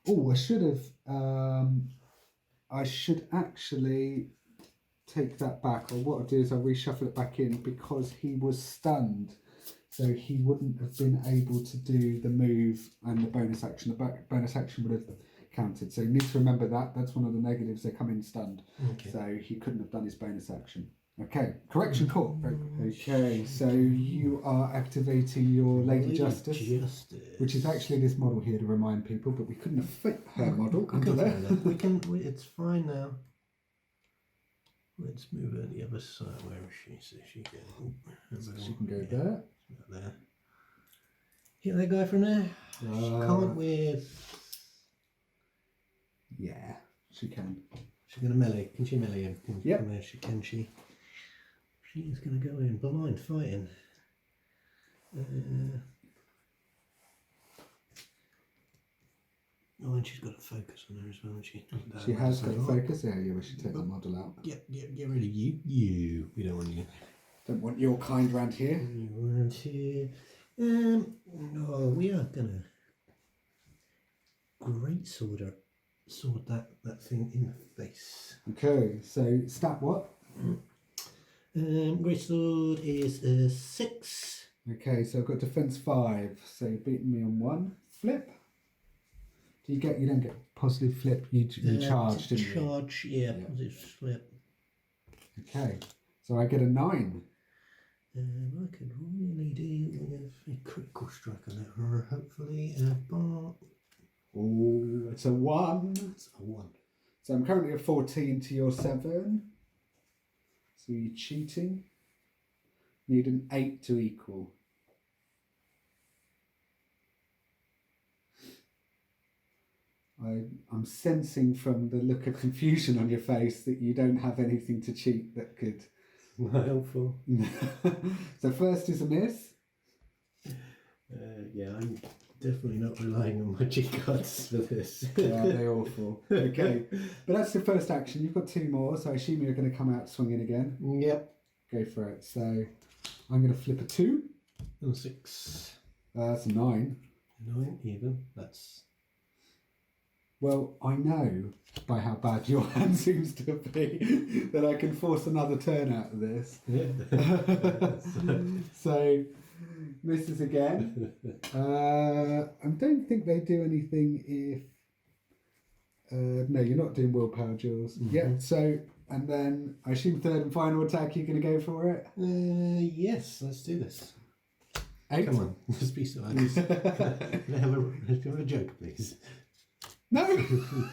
Oh, I should actually take that back. Or what I'll do is I'll reshuffle it back in because he was stunned. So he wouldn't have been able to do the move and the bonus action. The bonus action would have counted. So you need to remember that. That's one of the negatives. They come in stunned. Okay. So he couldn't have done his bonus action. Okay, correction call. Okay, so you are activating your Lady Justice, which is actually this model here to remind people, but we couldn't have fit her model under there. It's fine now. Let's move her the other side. Where is she? So she can go there. There. Hit that guy from there. Can't we? Yeah, she can. She's gonna melee. Can she melee him? Yep. Can she? She's going to go in blind fighting. Oh, and she's got a focus on her as well, hasn't she? She has got a focus. Yeah, we should take that model out. Get rid of you. You. We don't want you. Don't want your kind round here. You around here. Oh, we are going to great sword that thing in the face. Okay, so stat what? Great sword is 6. Okay, so I've got defense 5. So you're beating me on 1. Flip. You don't get positive flip. You charge, didn't you? Charge, yeah. Positive flip. Okay, so I get a 9. I could really do with a critical strike on it, hopefully. Oh, it's a 1. It's a 1. So I'm currently at 14 to your 7. So you're cheating. Need an 8 to equal. I'm sensing from the look of confusion on your face that you don't have anything to cheat that could... Not helpful. So first is a miss. Yeah, I'm definitely not relying on my G cards for this. Yeah, they're awful. Okay, but that's the first action. You've got 2 more, so I assume you're going to come out swinging again. Yep. Go for it. So I'm going to flip a 2. And 6. That's a 9. 9 even. That's. Well, I know by how bad your hand seems to be that I can force another turn out of this. Yeah. So misses again. I don't think they do anything if. No, you're not doing willpower, Jules. Mm-hmm. Yeah. So and then I assume third and final attack. You're going to go for it. Yes. Let's do this. 8. Come on. Just be so nice. Can I have a joke, please? No. I mean,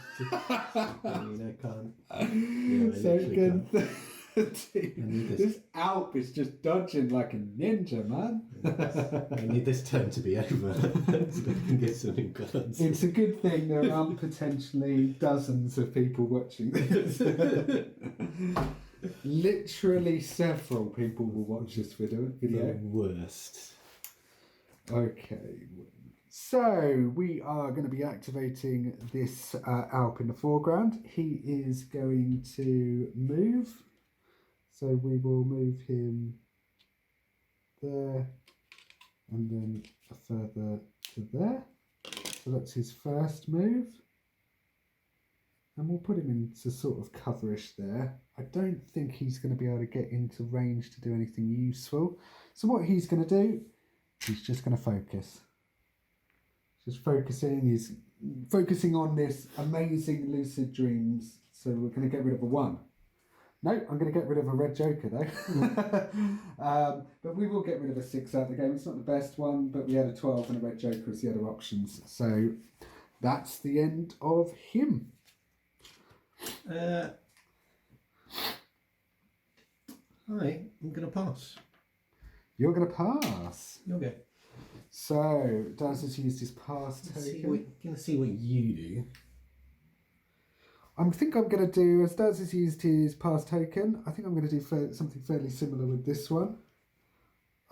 I can't. Yeah, I So literally good. can't. I need this. This Alp is just dodging like a ninja, man. I need this turn to be over so I can get some new cards. It's a good thing there aren't potentially dozens of people watching this. Literally several people will watch this video. The worst. Okay, so we are going to be activating this Alp in the foreground. He is going to move. So we will move him there and then a further to there. So that's his first move. And we'll put him into sort of coverish there. I don't think he's going to be able to get into range to do anything useful. So what he's going to do, he's just going to focus. Just focusing, he's focusing on this amazing lucid dreams. So we're going to get rid of a 1. No, I'm going to get rid of a red joker though. But we will get rid of a 6 out of the game. It's not the best one, but we had a 12 and a red joker as the other options. So that's the end of him. Hi, I'm going to pass. You're going to pass. You'll go. So Daz has used his pass token. Going to see what you do. I think I'm going to do, as Daz has used his pass token, I think I'm going to do something fairly similar with this one.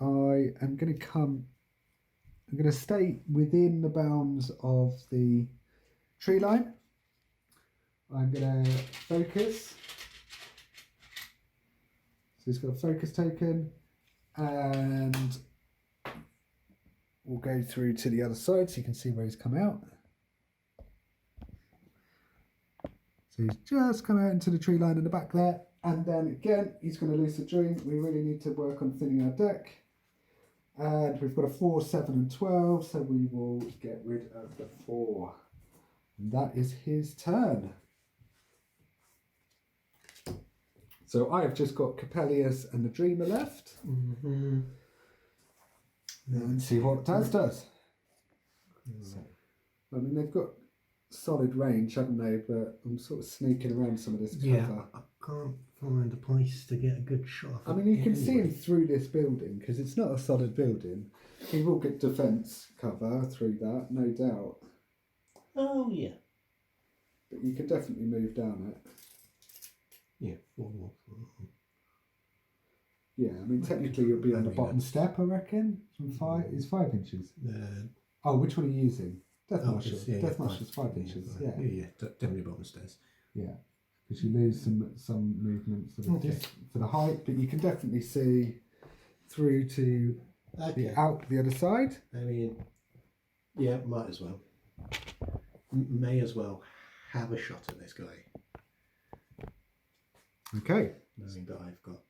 I am going to I'm going to stay within the bounds of the tree line. I'm going to focus. So he's got a focus token, and we'll go through to the other side so you can see where he's come out. So he's just come out into the tree line in the back there, and then again he's going to lose a dream. We really need to work on thinning our deck, and we've got a 4, 7 and 12, so we will get rid of the 4. And that is his turn. So I have just got Capellius and the Dreamer left. Mm-hmm. And see what Taz does. So, I mean, they've got solid range, haven't they? But I'm sort of sneaking around some of this cover. Yeah, I can't find a place to get a good shot. I mean, you can see him through this building because it's not a solid building. He will get defence cover through that, no doubt. Oh, yeah. But you can definitely move down it. Yeah, 4. Yeah, I mean, technically you'll be on the bottom step, I reckon. From 5, it's 5 inches. Oh, which one are you using? Death Marshal. Death Marshal's 5 inches. Yeah, definitely bottom stairs. Yeah, because you lose some movement for the height, but you can definitely see through to the other side. I mean, yeah, might as well. May as well have a shot at this guy. Okay. Knowing that I've got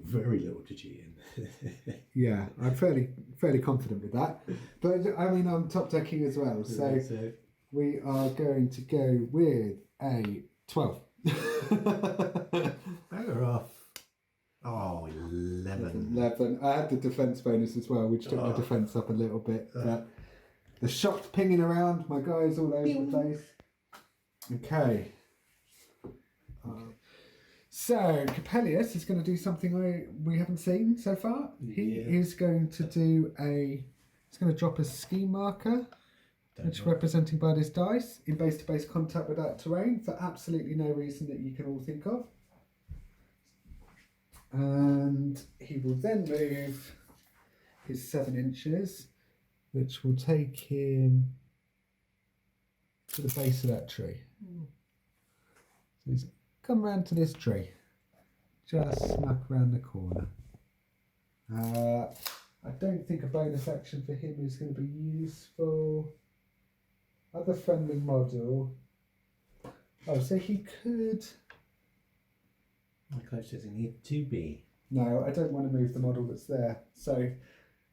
very little to cheat in. Yeah, I'm fairly confident with that. But I mean, I'm top decking as well, so we are going to go with a 12. Better off. Oh, 11. 11. I had the defence bonus as well, which took my defence up a little bit. But the shot's pinging around, my guy's all over the place. Okay. So Capellius is going to do something we haven't seen so far. He is going to do he's going to drop a ski marker, which is representing by this dice, in base-to-base contact with that terrain for absolutely no reason that you can all think of. And he will then move his 7 inches which will take him to the base of that tree. So he's come round to this tree, just snuck around the corner. I don't think a bonus action for him is going to be useful. Other friendly model. Oh, so he could... How close does he need to be? No, I don't want to move the model that's there. So,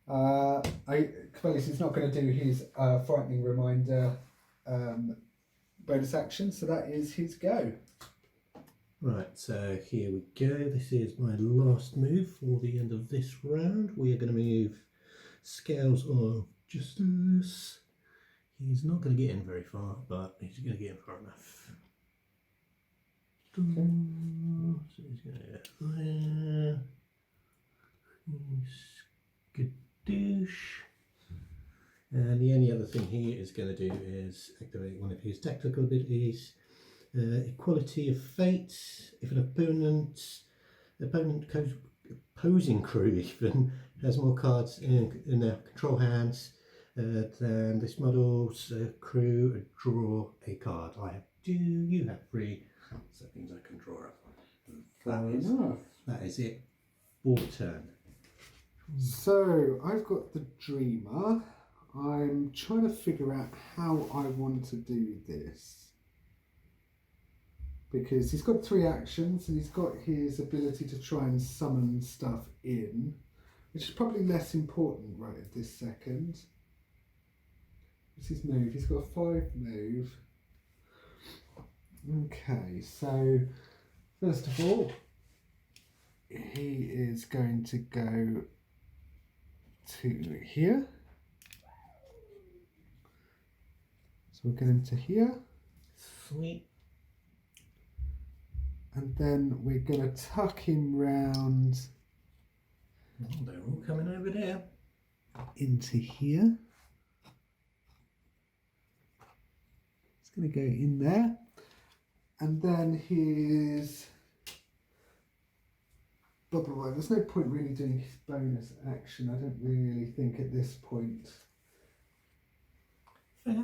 Cabela's is not going to do his frightening reminder bonus action, so that is his go. Right, so here we go. This is my last move for the end of this round. We are going to move Scales of Justice. He's not going to get in very far, but he's going to get in far enough. Okay. So he's going to go there. Skadoosh. And the only other thing he is going to do is activate one of his tactical abilities. Equality of fate. If an opposing crew even has more cards in their control hands than this model's crew, draw a card. I have 2, you have 3, so that means I can draw it. That is it for turn. So I've got the Dreamer. I'm trying to figure out how I want to do this. Because he's got 3 actions and he's got his ability to try and summon stuff in, which is probably less important right at this second. What's his move? He's got a 5 move. Okay, so first of all, he is going to go to here. So we'll get him to here. Sweet. And then we're going to tuck him round. Oh, they're all coming over there. Into here. It's going to go in there. And then his... Blah, blah, blah. There's no point really doing his bonus action, I don't really think at this point. Fair.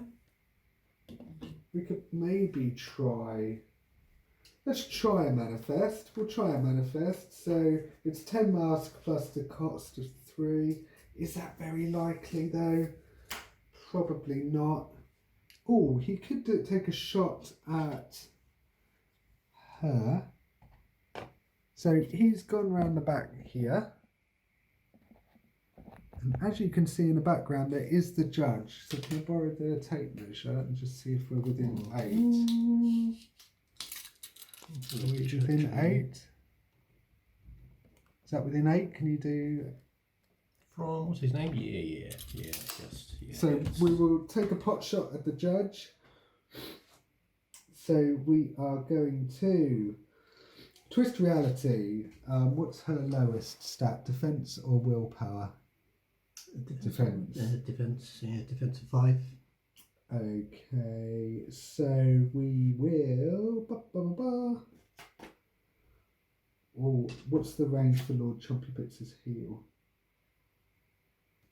We could maybe try... Let's try a manifest. We'll try a manifest. So it's 10 mask plus the cost of 3. Is that very likely though? Probably not. Oh, he could take a shot at her. So he's gone round the back here. And as you can see in the background, there is the judge. So can I borrow the tape measure and just see if we're within 8? Are we within 8? Is that within 8? Can you do... From, what's his name? Yeah, just. Yeah, so yes. we will take a pot shot at the judge. So we are going to twist reality. What's her lowest stat? Defense or willpower? Defense. Defense, yeah, defense of 5. Okay, so we will... Oh, what's the range for Lord Chompy Bits' heal?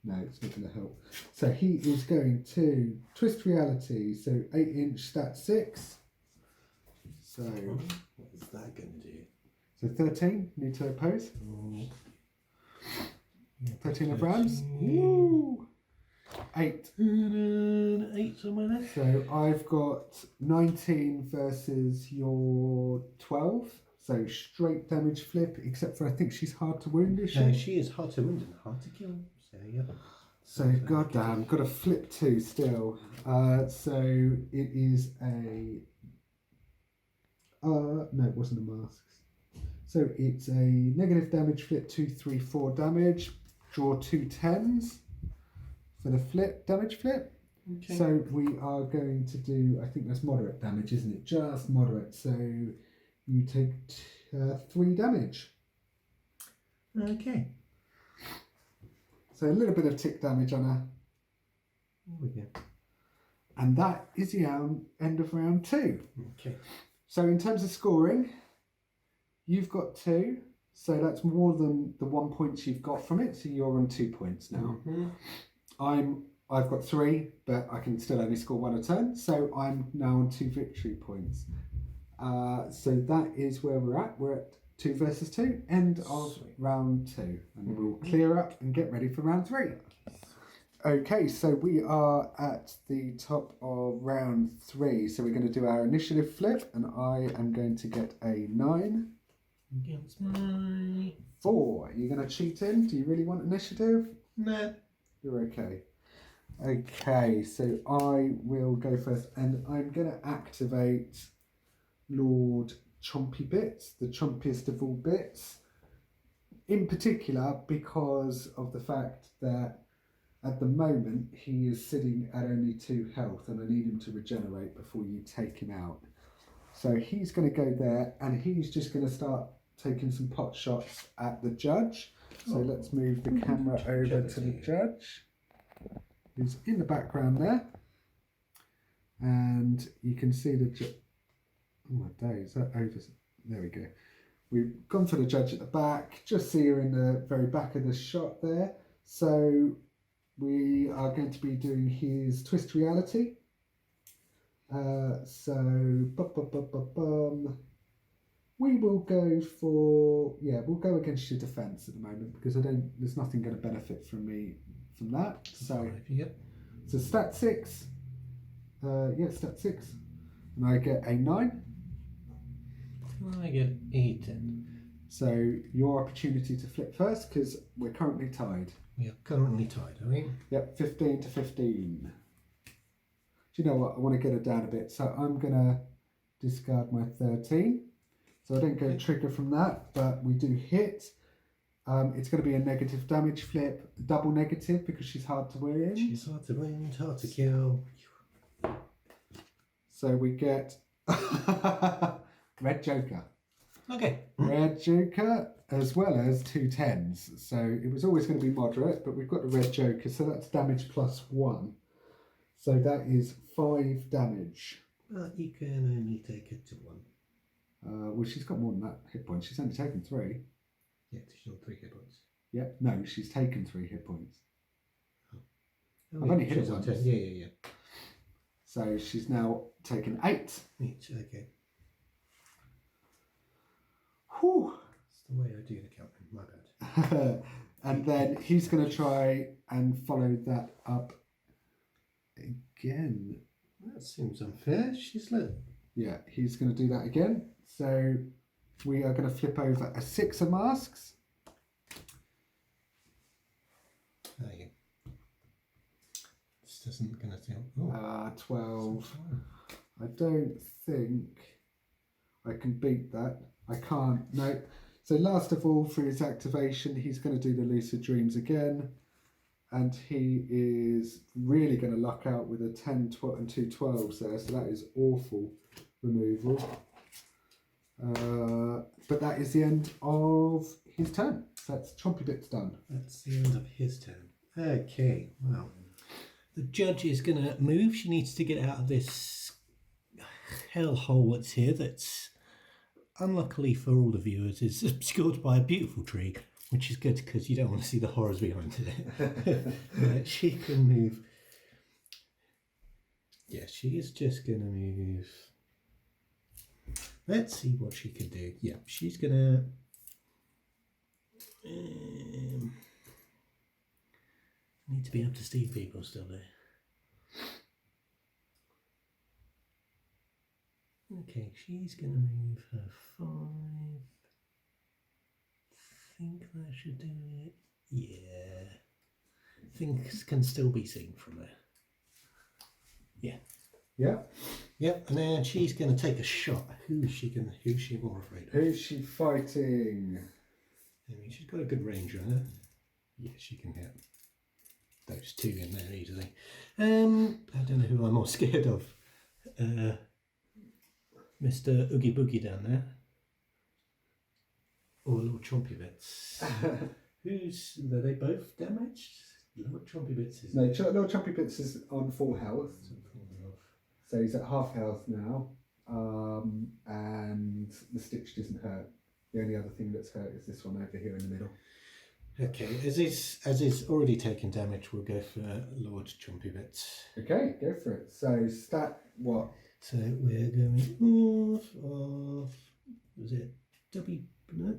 No, it's not going to help. So he is going to twist reality. So 8-inch stat 6. So what is that going to do? So 13. Need to oppose. Yeah, 13 of rounds. Woo! 8. 8 somewhere there. So I've got 19 versus your 12. So straight damage flip, except for I think she's hard to wound, is she? She is hard to wound and hard to kill. So yeah. So goddamn, got a flip 2 still. So it is a... no, it wasn't a mask. So it's a negative damage flip 2, 3, 4 damage. Draw 2 10s for the flip damage flip. Okay. So we are going to do, I think that's moderate damage, isn't it? Just moderate. So you take 3 damage. Okay. So a little bit of tick damage on her. There we go. And that is the end of round 2. Okay. So in terms of scoring, you've got 2. So that's more than the 1 point you've got from it. So you're on 2 points now. I'm I've got 3, but I can still only score 1 a turn, so I'm now on 2 victory points. So that is where we're at. We're at 2 versus 2, end of round 2, and we'll clear up and get ready for round 3. Okay, so we are at the top of round 3, so we're going to do our initiative flip, and I am going to get a 9. Against my 4. You're going to cheat in? Do you really want initiative? no. You're okay. Okay, so I will go first, and I'm going to activate Lord Chompy Bits, the chompiest of all bits, in particular because of the fact that at the moment he is sitting at only 2 health, and I need him to regenerate before you take him out. So he's going to go there, and he's just going to start taking some pot shots at the judge. So let's move the camera over to the judge, who's in the background there, and you can see the judge. Oh my days, that over. There we go. We've gone for the judge at the back. Just see her in the very back of the shot there. So we are going to be doing his twist reality. We will go for, we'll go against your defence at the moment because there's nothing going to benefit from me from that. So, so stat 6. Stat 6. And I get a 9. I get 10. So your opportunity to flip first because we're currently tied. We are currently tied, are we? Yep, 15 to 15. Do you know what? I want to get her down a bit. So I'm going to discard my 13. So I don't get a trigger from that, but we do hit. It's going to be a negative damage flip, double negative because she's hard to win. She's hard to win, hard to kill. So we get Red Joker. Okay. Red Joker as well as 2 10s. So it was always going to be moderate, but we've got the Red Joker, so that's damage plus 1. So that is 5 damage. But you can only take it to 1. Well, she's got more than that hit points. She's only taken 3. Yeah, she's on 3 hit points. Yeah, no, she's taken 3 hit points. Oh, I've only hit her once. Yeah. So she's now taken 8. Each, okay. Whew. That's the way I do the counting, my bad. And then he's going to try and follow that up again. That seems unfair. She's lit. Yeah, he's going to do that again. So we are going to flip over a 6 of masks. There you go. This isn't going to do. 12. I don't think I can beat that. I can't. No. So last of all, for his activation, he's going to do the Lucid Dreams again. And he is really going to luck out with a 10, 12 and 2 12s there. So that is awful removal. But that is the end of his turn. So that's Chompy Bits done. That's the end of his turn. Okay, well. The judge is going to move. She needs to get out of this hellhole that's here that's, unluckily for all the viewers, is obscured by a beautiful tree, which is good because you don't want to see the horrors behind it. She can move. Yeah, she is just going to move. Let's see what she can do. Yeah, she's going to... need to be able to see people still there. Okay, she's going to move her 5. Think that should do it. Yeah. Things can still be seen from there. Yeah. Yeah. Yep, and then she's going to take a shot. Who's she more afraid of? Who's she fighting? I mean, she's got a good range on her. Yeah, she can hit those 2 in there easily. I don't know who I'm more scared of. Mr. Oogie Boogie down there. Or Lord Chompy Bits. Are they both damaged? Lord Chompy Bits is... No, Lord Chompy Bits is on full health. So he's at half health now. And the stitch doesn't hurt. The only other thing that's hurt is this one over here in the middle. Okay, as is already taken damage, we'll go for Lord Chompy Bits. Okay, go for it. So stat what? So we're going off. Was it W? No,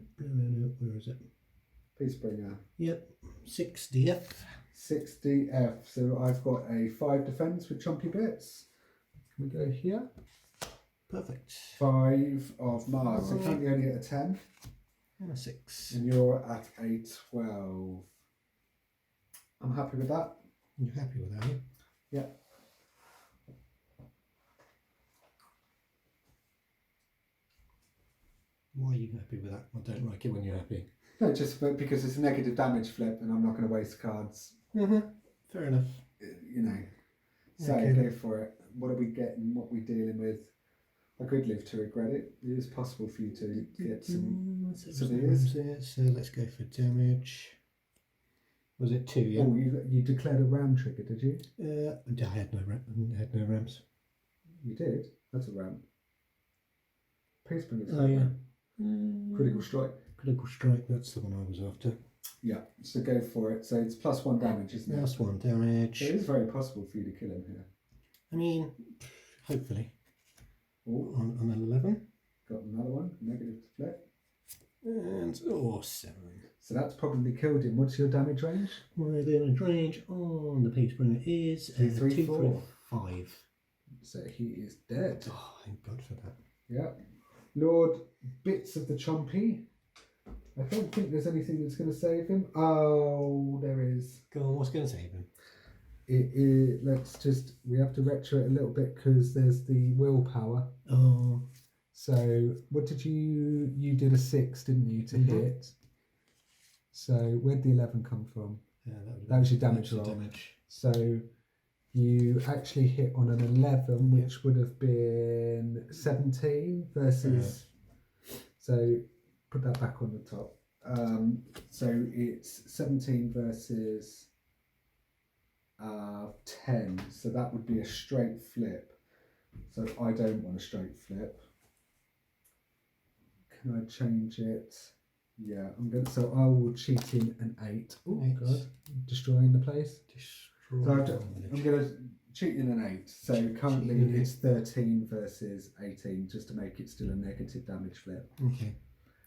where is it? Peacebringer. Yep, 6 DF. 6 DF. So I've got a 5 defense with Chompy Bits. Can we go here? Perfect. 5 of Mars. So currently only at a 10. And a 6. And you're at a 12. I'm happy with that. You're happy with that? Yeah. Why are you happy with that? I don't like it when you're happy. No, just because it's a negative damage flip and I'm not going to waste cards. Fair enough. You know. So Okay. go for it. What are we getting? What are we dealing with? I could live to regret it. It is possible for you to get some severes. So let's go for damage. Was it 2? Yeah. Oh, you declared a ram trigger, did you? I had no rams. You did? That's a ram. Peacebringer's Oh yeah. Critical strike. Critical strike. That's the one I was after. Yeah, so go for it. So it's +1 damage, isn't it? Last one damage. So it is very possible for you to kill him here. I mean, hopefully. Oh, On an 11. got another one. Negative to flip. And 7. So that's probably killed him. What's your damage range? My damage range on the Peacebringer is 2, 3, 4. 2, 5. So he is dead. Oh, thank God for that. Yeah. Lord Bits of the Chompy. I don't think there's anything that's going to save him. Oh, there is. Go on, what's going to save him? We have to retro it a little bit because there's the willpower. Oh. So what did you did a 6, didn't you, to hit? So where'd the 11 come from? Yeah, that was your damage roll. So you actually hit on an 11, which would have been 17 versus. So put that back on the top. So it's 17 versus 10. So that would be a straight flip. So I don't want a straight flip. Can I change it? Yeah, I'm going. So I will cheat in an 8. Oh God, destroying the place. So I'm going to cheat in an 8. So currently it's 13 versus 18, just to make it still a negative damage flip. Okay.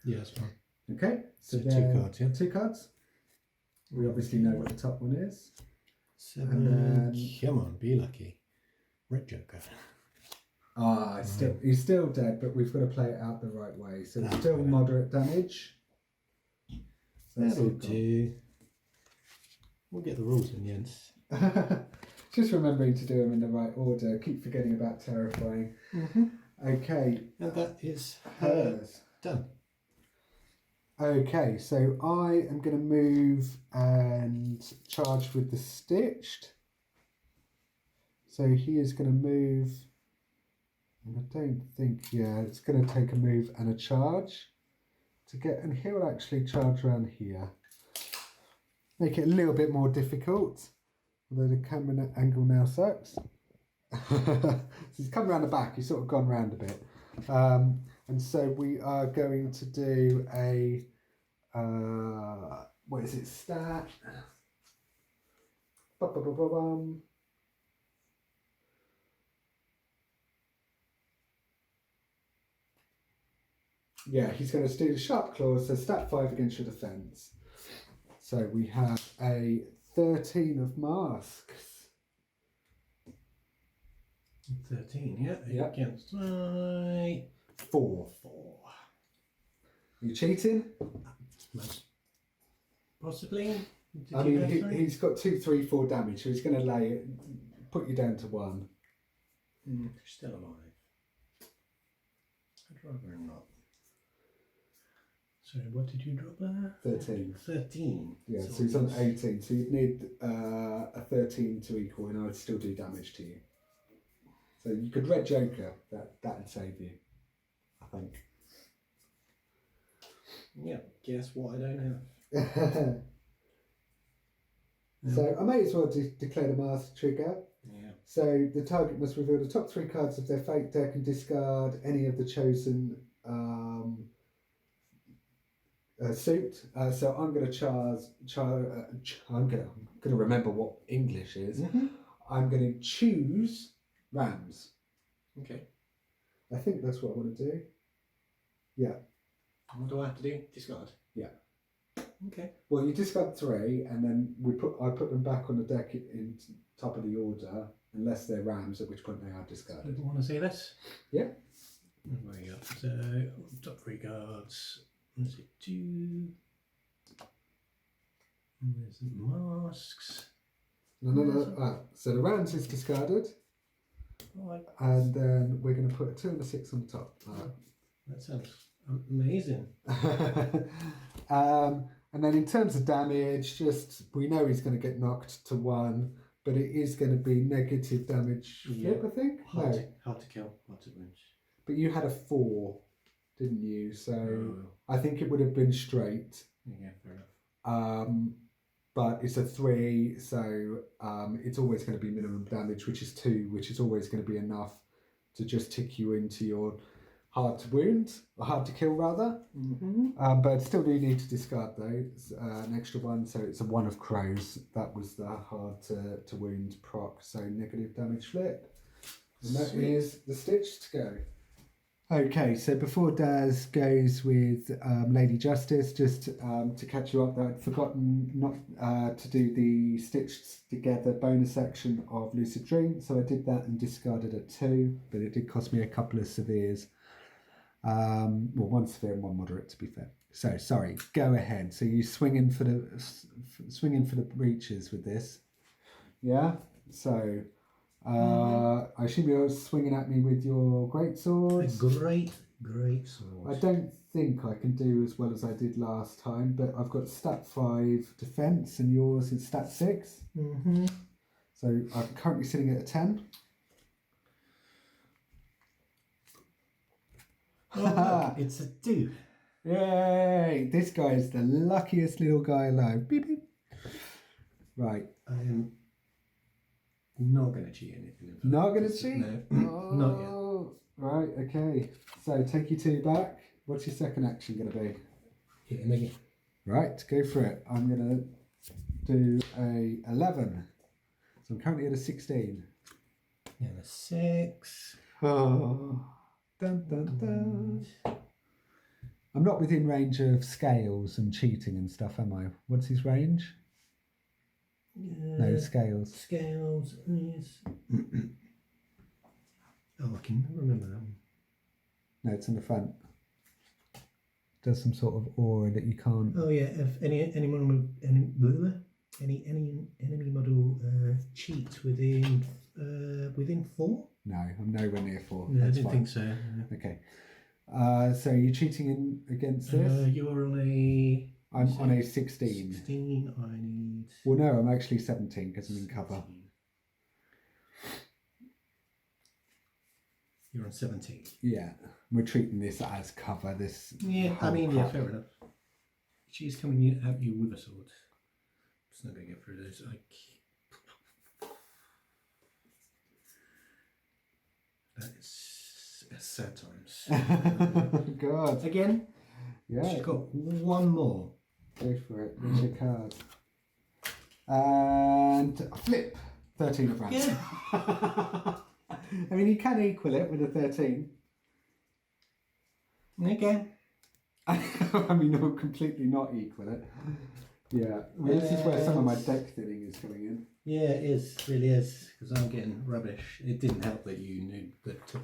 Yeah, that's fine. Okay. So 2 cards. Yeah. 2 cards. We obviously know what the top one is. 7. And then, come on, be lucky. Red Joker. He's still dead, but we've got to play it out the right way. So it's still moderate damage. So That'll do. We'll get the rules in the end. Just remembering to do them in the right order. Keep forgetting about terrifying. Okay. And that is hers. Done. Okay, so I am going to move and charge with the stitched. So he is going to move, and I don't think, it's going to take a move and a charge to get, and he will actually charge around here. Make it a little bit more difficult, although the camera angle now sucks. So he's come around the back, he's sort of gone round a bit. And so we are going to do a, what is it, stat? Yeah, he's going to do the sharp claws, so stat 5 against your defence. So we have a 13 of masks. 13, yeah. Yep. Against my 4. You cheating? Possibly. I mean, he's got 2, 3, 4 damage, so he's going to lay it, put you down to 1. Still alive. I'd rather not. Sorry, what did you drop there? 13. 13. Yeah, so he's on 18, so you'd need a 13 to equal, and I would still do damage to you. So you could Red Joker, that'd save you, I think. Yeah, guess what I don't have. So I may as well declare the master trigger. Yeah. So the target must reveal the top 3 cards of their fate deck and discard any of the chosen suit. So I'm going to I'm going to remember what English is. I'm going to choose rams. Okay. I think that's what I want to do. Yeah. What do I have to do? Discard? Yeah. Okay. Well, you discard 3, and then I put them back on the deck in top of the order, unless they're rams, at which point they are discarded. You want to see this? Yeah. There we go. So, top 3 cards. What does it do? There's the masks. No. So the rams is discarded. Right. And then we're going to put a 2 and a 6 on the top. That sounds amazing. And then in terms of damage, we know he's going to get knocked to 1, but it is going to be negative damage flip, I think. Hard to kill, hard to wound. But you had a 4, didn't you? So I think it would have been straight. Yeah, fair enough. But it's a 3, so it's always going to be minimum damage, which is 2, which is always going to be enough to just tick you into your hard to wound, or hard to kill rather. But still do need to discard though. It's, an extra 1, so it's a 1 of crows. That was the hard to wound proc, so negative damage flip. And that is the stitch to go. Okay, so before Daz goes with Lady Justice, just to catch you up, that I'd forgotten not to do the stitched together bonus action of Lucid Dream, so I did that and discarded a 2, but it did cost me a couple of severes. Well, 1 severe and 1 moderate, to be fair. So sorry, go ahead. So you swinging for the breaches with this, yeah. So. I assume you're swinging at me with your great swords. Great sword. I don't think I can do as well as I did last time, but I've got stat 5 defense and yours is stat 6. So I'm currently sitting at a 10. Oh, look, it's a 2. Yay! This guy is the luckiest little guy alive. Beep, beep. Right. I am not going to cheat anything. Not going to cheat? No, not yet. Right, okay. So take your 2 back. What's your second action going to be? Hit him again. Right, go for it. I'm going to do a 11. So I'm currently at a 16. And a 6. Oh, dun, dun, dun. I'm not within range of scales and cheating and stuff, am I? What's his range? No, scales. Scales is... Oh, I can remember that one. No, it's in the front. Does some sort of aura that you can't... Oh yeah, if any enemy model cheats within 4? No, I'm nowhere near 4. No, I That's didn't fine. think so. Okay. So you're cheating against this? You are on a... I'm on a 16. 16, I need... Well, no, I'm actually 17 because I'm in cover. You're on 17. Yeah, we're treating this as cover. This. Yeah, I mean, yeah, fair enough. She's coming at you with a sword. Just not going to get through those. That is sad times. God. Again? Yeah. She's got 1 more. Go for it. Where's your card? And a flip. 13 of rounds. Yeah. I mean, you can equal it with a 13. Okay. I mean, no, completely not equal it. Yeah. Well, this is where some of my deck thinning is coming in. Yeah, it is. Really is. Because I'm getting rubbish. It didn't help that you knew that.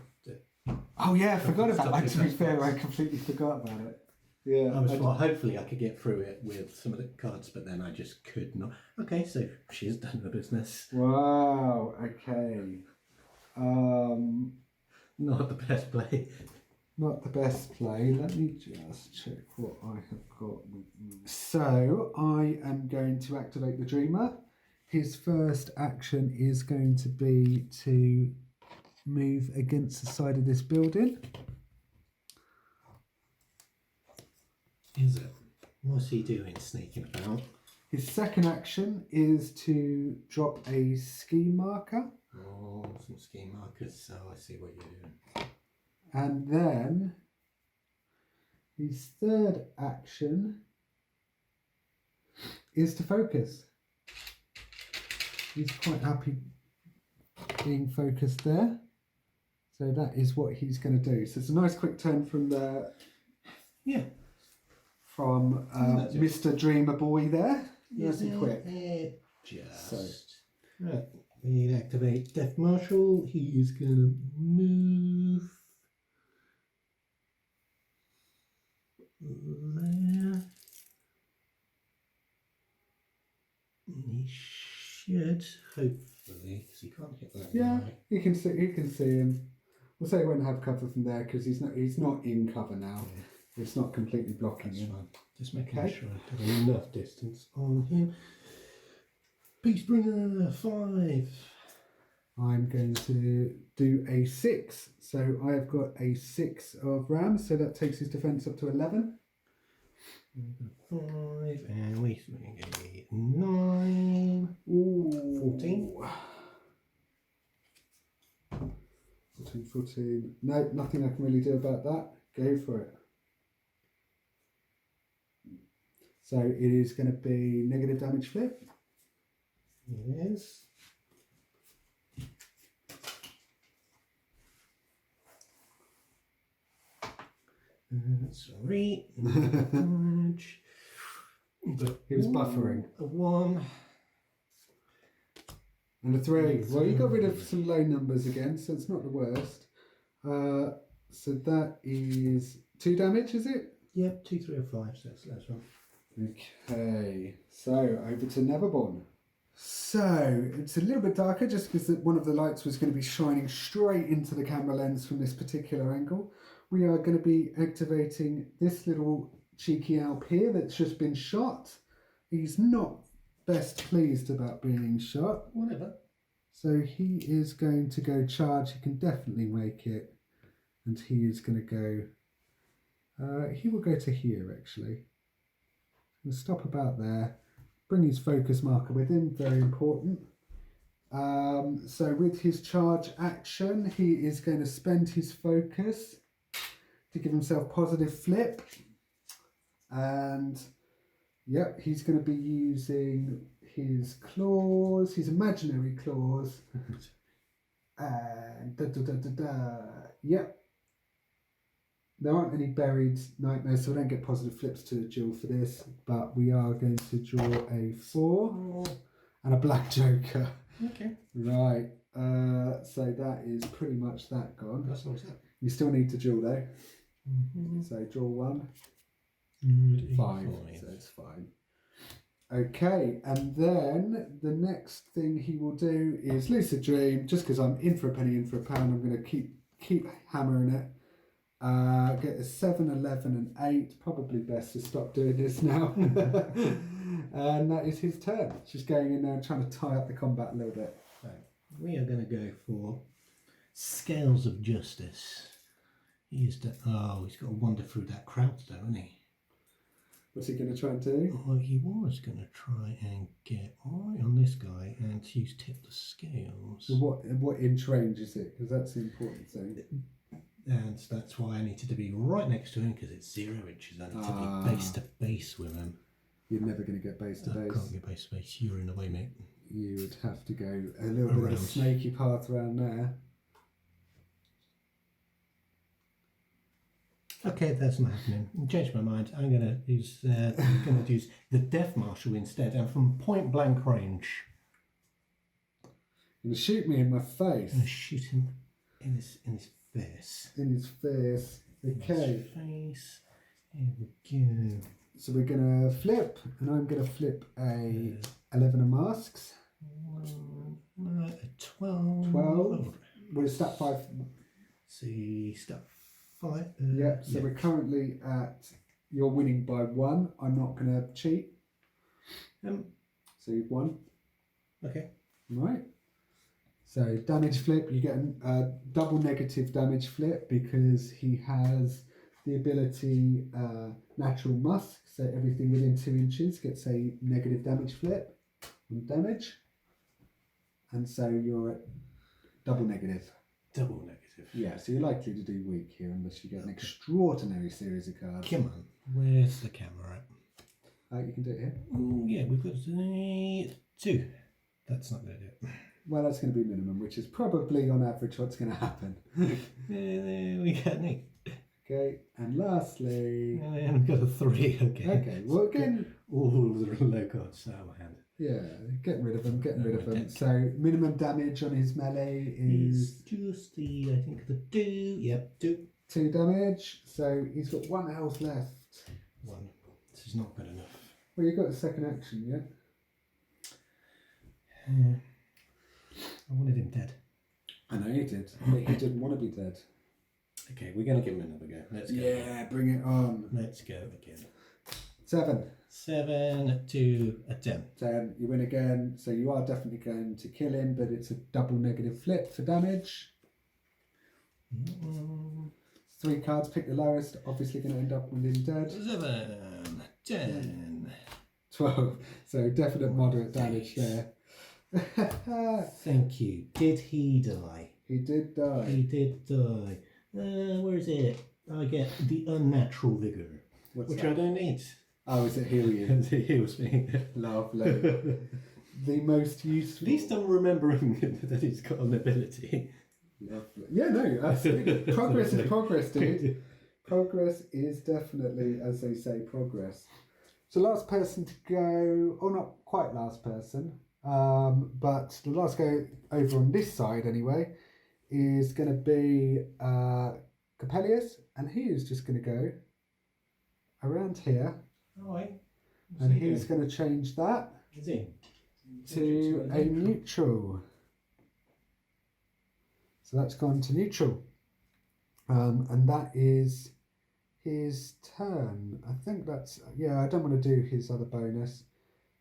Oh, yeah, I forgot about that. To be fair, cards. I completely forgot about it. Yeah. Hopefully I could get through it with some of the cards, but then I just could not. Okay, so she's done her business. Wow. Okay. Not the best play. Not the best play. Let me just check what I have got with me. So I am going to activate the Dreamer. His first action is going to be to move against the side of this building. Is it? What's he doing, sneaking about? His second action is to drop a ski marker. Oh, some scheme markers, so I see what you're doing. And then His third action is to focus. He's quite happy being focused there. So that is what he's going to do. So it's a nice quick turn from the from Mr. Dreamer Boy there. Nice and quick. Right. We activate Death Marshal. He is going to move there. He should, hopefully, because he can't hit that. Yeah, guy. you can see him. We'll say he won't have cover from there because he's not in cover now. Yeah. It's not completely blocking That's him. fine. Just making sure I've got enough distance on him. Peacebringer 5. I'm going to do a 6. So I have got a 6 of ram, so that takes his defence up to 11. 5, and we get a 9. Ooh. 14. 14. No, nothing I can really do about that. Go for it. So it is going to be negative damage flip. Yes. Sorry. But He was buffering. A 1. And a 3. Well, you got rid of some low numbers again, so it's not the worst. So that is 2 damage, is it? Yep, 2, 3, or 5, so that's one. Okay, so over to Neverborn. So it's a little bit darker just because one of the lights was going to be shining straight into the camera lens from this particular angle. We are going to be activating this little cheeky Alp here that's just been shot. He's not best pleased about being shot. Whatever. So he is going to go charge. He can definitely make it. And he is going to go... he will go to here, actually. We'll stop about there. Bring his focus marker with him. Very important. So with his charge action, he is going to spend his focus to give himself positive flip. And... yep, he's going to be using his claws, his imaginary claws. And yep. There aren't any buried nightmares, so we don't get positive flips to duel for this. But we are going to draw a 4 and a black joker. Okay. Right. So that is pretty much that gone. That's what's that. You still need to duel though. Mm-hmm. So draw 1. 5. So it's fine. Okay, and then the next thing he will do is Lucid Dream. Just because I'm in for a penny, in for a pound, I'm going to keep hammering it. Get a 7, 11, and 8. Probably best to stop doing this now. And that is his turn. Just going in there and trying to tie up the combat a little bit. So we are going to go for Scales of Justice. He's got to wander through that crowd though, isn't he? What's he going to try and do? Oh, he was going to try and get right on this guy and use tip the scales. So what inch range is it? Because that's the important thing. And that's why I needed to be right next to him, because it's 0 inches. I need to be base to base with him. You're never going to get base to base. I can't get base to base. You're in the way, mate. You would have to go a little bit of a snaky path around there. Okay, that's not happening. Change my mind. I'm gonna use the Death Marshal instead, and from point blank range. You're gonna shoot me in my face. I'm gonna shoot him in his face. In his face. Okay. In his face. Here we go. So we're gonna flip, and I'm gonna flip a 11 of masks. A 12. 12. We're stat 5. See, stat 5. Yeah. So we're currently at. You're winning by 1. I'm not gonna cheat. So you've won. Okay. Right. So damage flip, you get a double negative damage flip because he has the ability Natural Musk, so everything within 2 inches gets a negative damage flip on damage. And so you're at double negative. Double negative. Yeah, so you're likely to do weak here unless you get an extraordinary series of cards. Come on, where's the camera at? You can do it here. Oh yeah, we've got 2. That's not going to do it. Well, that's going to be minimum, which is probably on average what's going to happen. We got an 8. Okay, and lastly... And then we've got a 3 again. Okay, well again... All the low cards out of hand. Yeah, getting rid of them, So minimum damage on his melee is... just I think the 2. Yep, 2. 2 damage, so he's got 1 health left. 1. This is not good enough. Well, you've got a second action, yeah? I wanted him dead. I know you did, but he didn't want to be dead. Okay, we're going to give him another go. Let's go. Yeah, bring it on. Let's go again. 7. 7 to a 10. 10, you win again, so you are definitely going to kill him, but it's a double negative flip for damage. 3 cards, pick the lowest, obviously going to end up with him dead. 7, 10. 12, so definite moderate damage there. Thank you. Did he die? He did die. He did die. Where is it? I get the unnatural vigour, which that? I don't need. Oh, is it heal you? It heals me. Lovely. The most useful. At least I'm remembering that he's got an ability. Lovely. Yeah, no, absolutely. Progress is progress, dude. Progress is definitely, as they say, progress. So last person to go, or not quite last person, but the last go over on this side anyway, is going to be Capellius, and he is just going to go around here. Right. And he's going to change that to a neutral. So that's gone to neutral. And that is his turn. I think that's, yeah, I don't want to do his other bonus.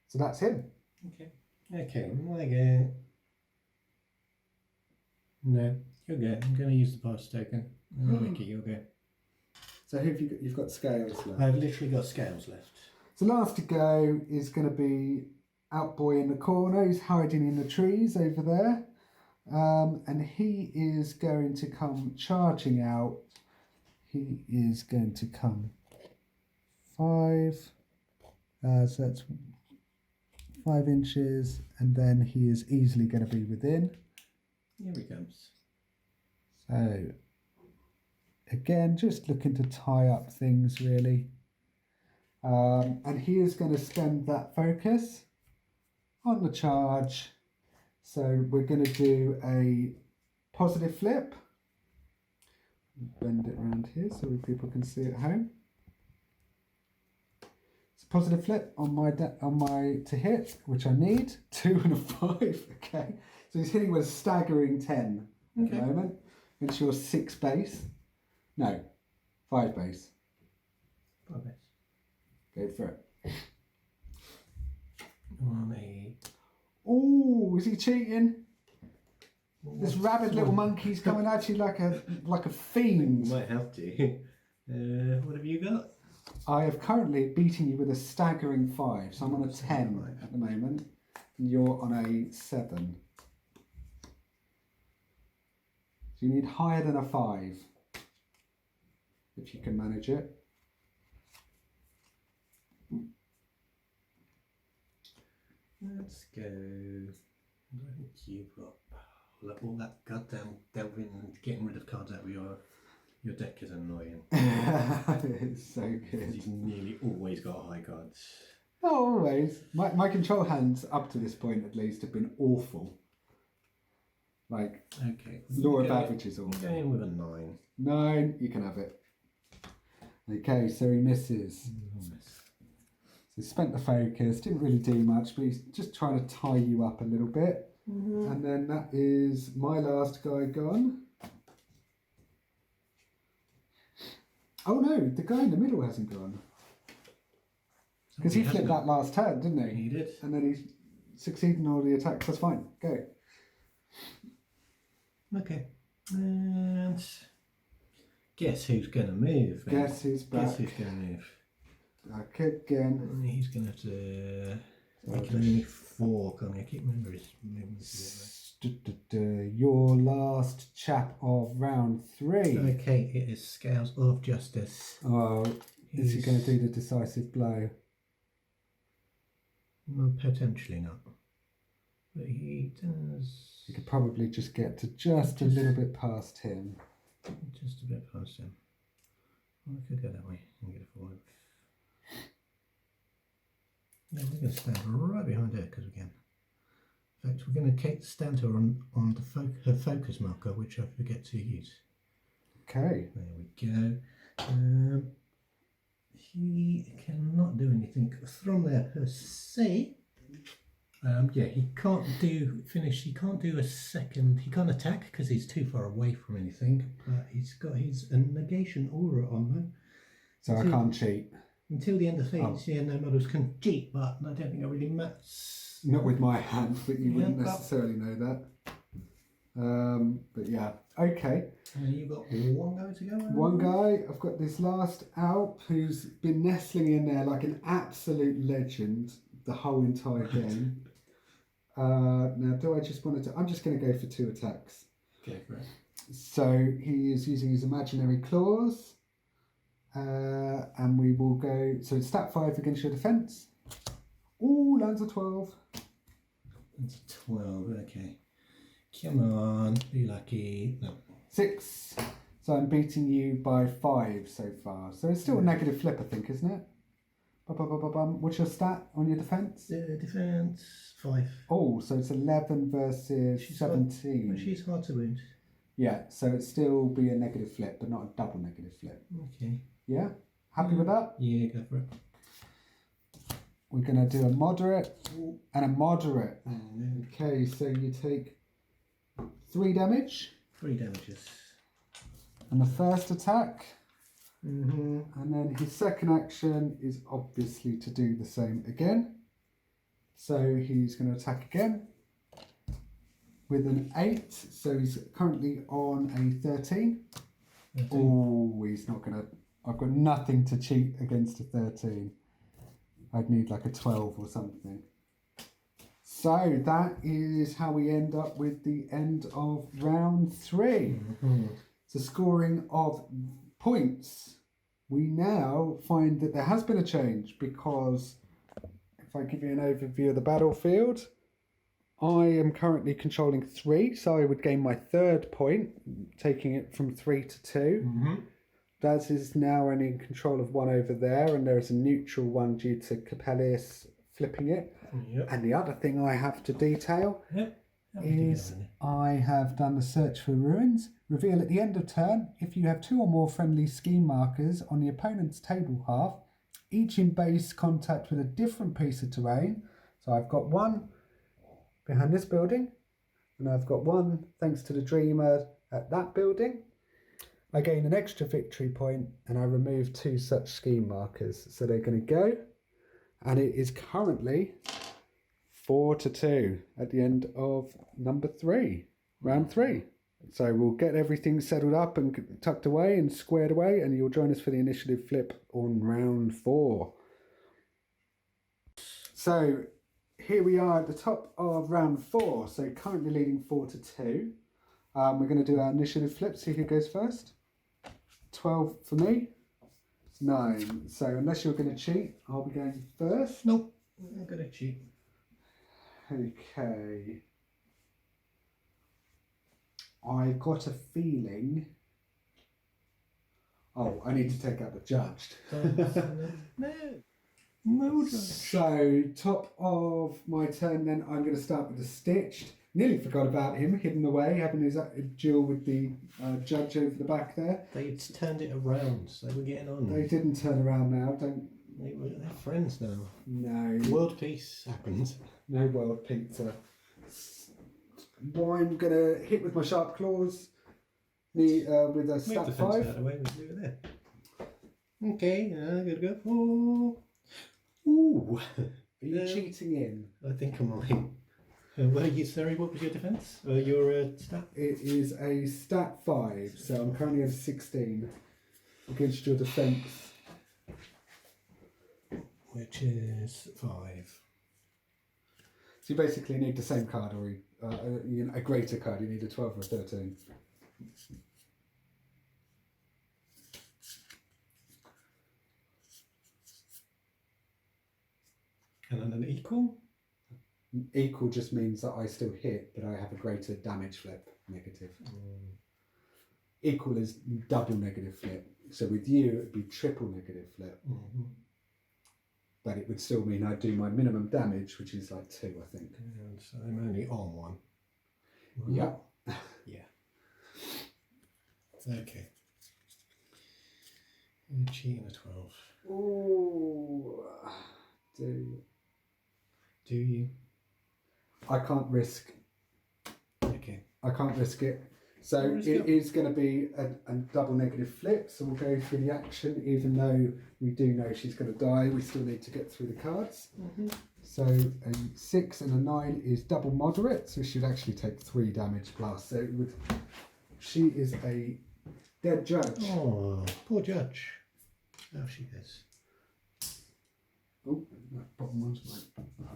So that's him. Okay. Okay, my go. No, you'll go. I'm going to use the pass token. Mickey, you'll go. So who have you got? You've got scales left. I've literally got scales left. So last to go is going to be Outboy in the corner. He's hiding in the trees over there. And he is going to come charging out. He is going to come 5. So that's 5 inches. And then he is easily going to be within. Here he comes. So again, just looking to tie up things really. And he is going to spend that focus on the charge. So we're going to do a positive flip. Bend it around here so people can see at home. It's a positive flip on my to hit, which I need 2 and a 5. Okay, so he's hitting with a staggering 10 at the moment. It's your 6 base. No, 5 base. 5 base. Go for it. On a... Oh, is he cheating? This rabid little monkey's coming at you like a fiend. Might have to. What have you got? I have currently beaten you with a staggering 5, so I'm on a 10 at the moment, and you're on a 7. So you need higher than a 5, if you can manage it. Let's go. I think you've got all that goddamn delving and getting rid of cards out of your deck is annoying. It's so good. You've nearly always got high cards. Not always. My control hands up to this point at least have been awful. Like, okay. Law of averages I'm awful. going with a 9. 9, you can have it. Okay, so he misses. So he spent the focus, didn't really do much, but he's just trying to tie you up a little bit. And then that is my last guy gone. Oh no, the guy in the middle hasn't gone. Because he flipped that last turn, didn't he? He did. And then he's succeeding all the attacks. That's fine. Go. Okay. And guess who's going to move? Man? Guess who's back. Guess who's going to move? Back again. He's going to have to... He can only 4, can't he? I keep remembering his movements. Your last chap of round 3. Okay, it is Scales of Justice. Oh, is he going to do the decisive blow? Well, potentially not. But he does. You could probably just get to just a little bit past him. Just a bit past him. Well, I could go that way and get a forward. Yeah, we're going to stand right behind her because we can. In fact, we're going to stand her on her focus marker, which I forget to use. Okay. There we go. He cannot do anything from there per se. Yeah, he can't do finish. He can't do a second. He can't attack because he's too far away from anything. But he's got his negation aura on him. So I can't cheat. Until the end of phase, yeah, no models can cheat, but I don't think it really matters. Not with my hand, but you wouldn't necessarily know that. But yeah, okay. You've got one guy to go. One guy. I've got this last Alp who's been nestling in there like an absolute legend the whole entire game. Now, do I just want to? I'm just going to go for 2 attacks. Okay, great. So he is using his imaginary claws, and we will go. So it's stat 5 against your defense. Ooh, lands a 12. That's 12. Okay. Come on, be lucky. No. 6. So I'm beating you by 5 so far. So it's still a negative flip, I think, isn't it? What's your stat on your defense? Defense 5. Oh, so it's 11 versus 17. She's hard to wound. Yeah, so it'd still be a negative flip, but not a double negative flip. Okay. Yeah? Happy with that? Yeah, go for it. We're going to do a moderate and a moderate. Okay, so you take 3 damage. 3 damages. And the first attack. Mm-hmm. And then his second action is obviously to do the same again. So he's going to attack again with an 8. So he's currently on a 13. Oh, he's not going to... I've got nothing to cheat against a 13. I'd need like a 12 or something. So that is how we end up with the end of round 3. Mm-hmm. So scoring of points. We now find that there has been a change because if I give you an overview of the battlefield, I am currently controlling 3, so I would gain my 3rd point, taking it from 3 to 2. Mm-hmm. Daz is now only in control of 1 over there, and there is a neutral 1 due to Capellius flipping it. Yep. And the other thing I have to detail is I have done the search for ruins. Reveal at the end of turn if you have 2 or more friendly scheme markers on the opponent's table half, each in base contact with a different piece of terrain. So I've got 1 behind this building, and I've got 1 thanks to the Dreamer at that building. I gain an extra victory point, and I remove 2 such scheme markers. So they're going to go, and it is currently 4-2 at the end of number 3, round 3. So we'll get everything settled up and tucked away and squared away, and you'll join us for the initiative flip on round 4. So here we are at the top of round 4, so currently leading 4-2. We're going to do our initiative flip, see who goes first. 12 for me, 9. So unless you're going to cheat, I'll be going first. Nope, I'm not going to cheat. Okay. I got a feeling... Oh, I need to take out the judged. No judge. So, top of my turn then, I'm going to start with the stitched. Nearly forgot about him, hidden away, having his duel with the judge over the back there. They turned it around, so they were getting on. They didn't turn around now, They're friends now. No. World peace happens. No world pizza. I'm going to hit with my sharp claws with a stat 5. Out of the way, we do it there. Okay, I'm going to go for... Ooh! Are you cheating in? I think I might. Sorry, what was your defence? Your stat? It is a stat 5, so I'm currently at a 16 against your defence. Which is 5. So you basically need the same card, or a greater card. You need a 12 or a 13. And an equal? Equal just means that I still hit, but I have a greater damage flip, negative. Equal is double negative flip. So with you, it would be triple negative flip. But it would still mean I'd do my minimum damage, which is like 2, I think. And so I'm only on 1. Yeah. Yeah. Okay. Cheating a 12. Oh, Do you? I can't risk. Okay. I can't risk it. So it is going to be a double negative flip. So we'll go through the action, even though we do know she's going to die. We still need to get through the cards. So a 6 and a 9 is double moderate. So she'd actually take 3 damage plus. So it would. She is a dead judge. Oh, poor judge. How she goes. Oh, that bottom one's mine.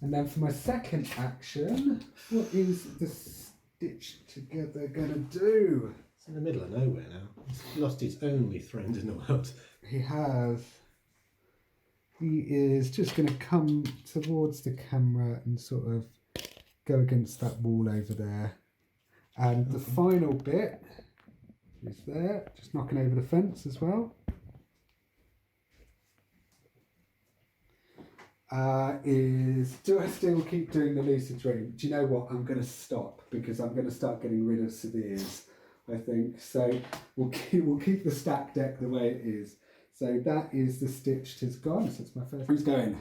And then for my second action, what is the stitch together gonna do? It's in the middle of nowhere now. He's lost his only friend in the world. He has. He is just gonna come towards the camera and sort of go against that wall over there. And the final bit is there, just knocking over the fence as well. Do I still keep doing the lucid dream? Do you know what? I'm going to stop because I'm going to start getting rid of severes, I think. So we'll keep the stack deck the way it is. So that is the stitched has gone. So it's my first. Who's going?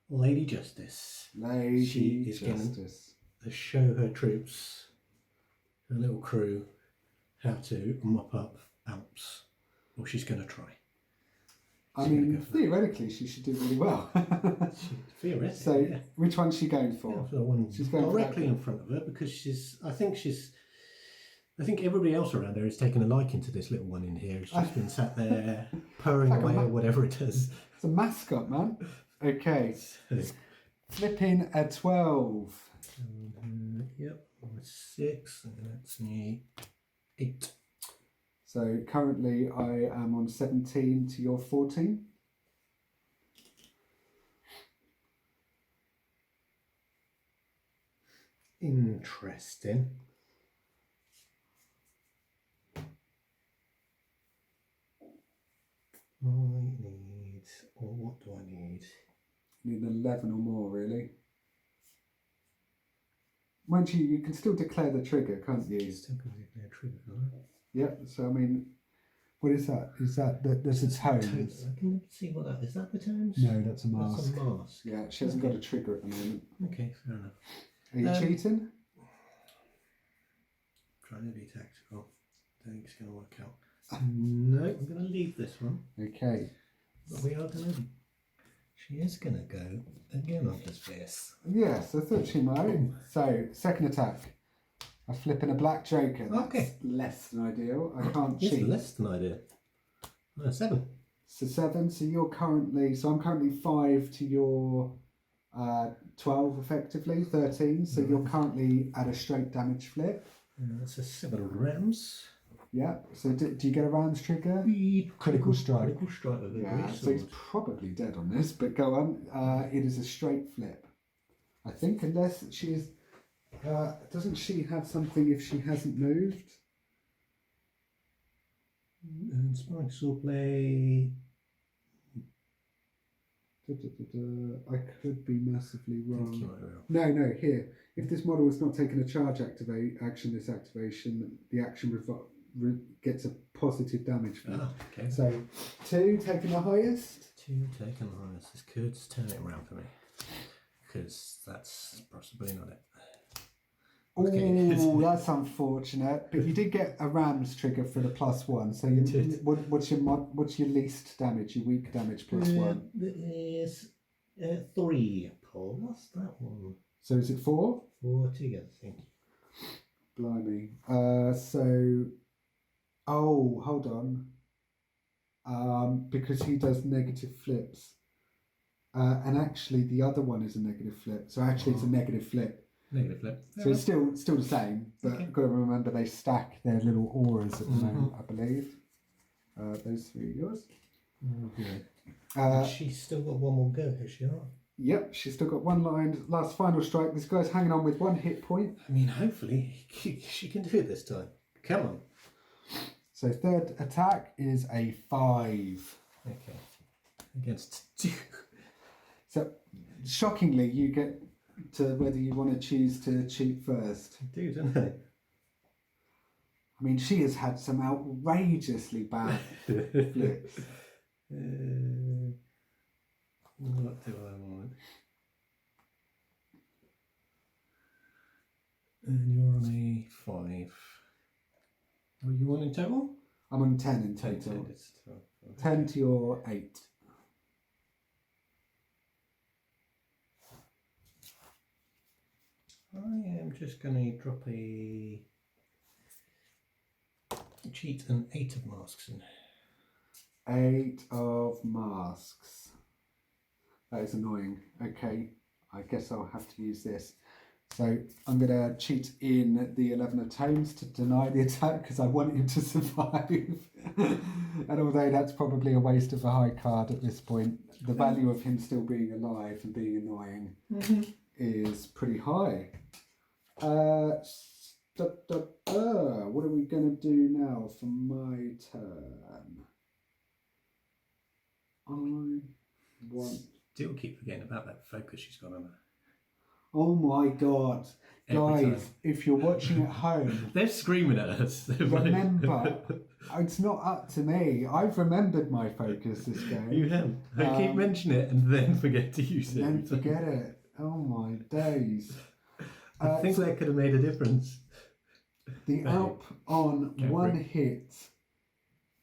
Lady Justice. Lady She is Justice. Going to show her troops, her little crew, how to mop up Alps. Or she's going to try. I mean, theoretically, she should do really well. Theoretically, so, yeah. Which one's she going for? Yeah, for the one she's going directly in front of her because I think everybody else around her is taking a liking to this little one in here. It's just been sat there purring like away or whatever it is. It's a mascot, man. Okay. Flipping a 12. Yep, 6, and that's me 8. So currently I am on 17 to your 14. Interesting. What do I need? You need 11 or more, really. Mind you can still declare the trigger, can't you? Still can declare trigger, right? Yep, so I mean, what is that? Is that there's a tone? I can see what that is. That the tones? No, that's a mask. That's a mask. Yeah, she hasn't got a trigger at the moment. Okay, fair enough. Are you cheating? Trying to be tactical. Don't think it's going to work out. No, I'm going to leave this one. Okay. But we are going to. She is going to go again on this face. Yes, I thought she might. So, second attack. I flip in a black joker. That's okay. Less than ideal. I can't It's cheat. less than ideal. 7. So 7. So you're currently. So I'm currently 5 to your 12, effectively 13. So you're currently at a straight damage flip. That's a 7 rams. Yeah. So do you get a rounds trigger? Critical strike. Critical strike with a Yeah. great So he's sword. probably dead on this. But go on. It is a straight flip. I think, unless she is. Doesn't she have something if she hasn't moved? And Spikes will play. I could be massively wrong. You might be wrong. No, here. If this model has not taken a charge action, this activation, the action gets a positive damage for it. Okay. So 2 taking the highest. 2 taken the highest. This could turn it around for me. Because that's possibly not it. Oh, that's unfortunate. But you did get a Rams trigger for the +1. So what's your least damage? Your weak damage +1. There's 3, Paul. What's that one? So is it 4? 4 together, thank you. Blimey. Hold on. Because he does negative flips. And actually the other one is a negative flip. So actually it's a negative flip. Negative flip. So it's still the same, but Okay. got to remember they stack their little auras at the moment, I believe. Those three are yours. She's still got one more go, has she not? Yep, she's still got one line. Last final strike. This guy's hanging on with 1 hit point. I mean, hopefully she can do it this time. Come on. So third attack is a 5. Okay. Against 2. So shockingly, you get to whether you want to choose to cheat first. I do, don't I? I mean, she has had some outrageously bad flips. What do I want? And you're on a 5. What are you on in total? I'm on 10 in total. 10 to your 8. I am just going to drop a cheat an 8 of masks in. 8 of masks. That is annoying. Okay, I guess I'll have to use this. So I'm going to cheat in the 11 of tones to deny the attack because I want him to survive. And although that's probably a waste of a high card at this point, the value of him still being alive and being annoying is pretty high. What are we going to do now for my turn? I want... Still keep forgetting about that focus she's got on her. Oh my god. Every Guys, time. if you're watching at home, They're screaming at us. remember, it's not up to me. I've remembered my focus this game. You have. I keep mentioning it and then forget to use it. Then forget it. Oh my days. I think that could have made a difference. The Alp on one hit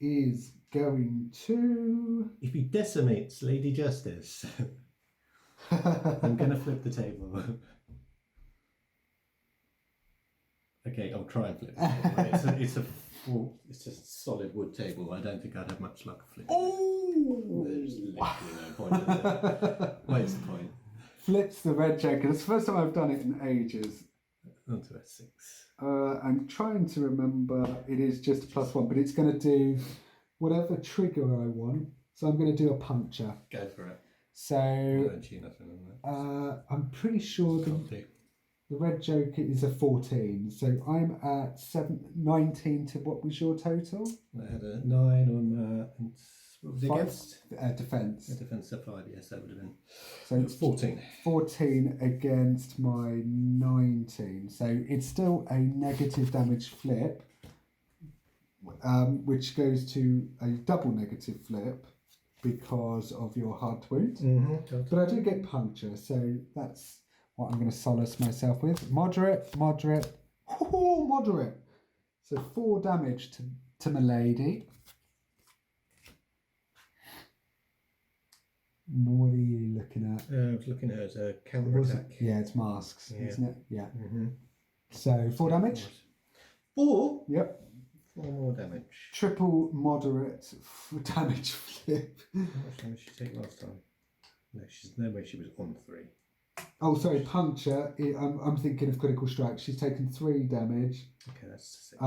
is going to... If he decimates Lady Justice, I'm going to flip the table. Okay, I'll try and flip the table. It's a solid wood table. I don't think I'd have much luck flipping. Oh! There's literally no point. What's the point? Flips the red joker. It's the first time I've done it in ages. Onto a 6. I'm trying to remember. It is just a +1, but it's going to do whatever trigger I want. So I'm going to do a puncture. Go for it. So I'm pretty sure the red joker is a 14. So I'm at 19 to what was your total? I had a 9 on and what was it against? Defense. A defense of 5, yes, that would have been. So it's 14. 14 against my 19. So it's still a negative damage flip, which goes to a double negative flip because of your hard wound. But I do get puncture, so that's what I'm going to solace myself with. Moderate. Oh, moderate. So 4 damage to my lady. What are you looking at? I was looking at it as a counter attack. Yeah, it's masks, isn't it? Yeah. Mm-hmm. So 4 damage? 4? Yep. 4 more damage. Triple moderate damage flip. How much damage did she take last time? No, she's no way she was on 3. Oh, sorry, puncture. I'm thinking of critical strike. She's taken 3 damage. Okay, that's 6.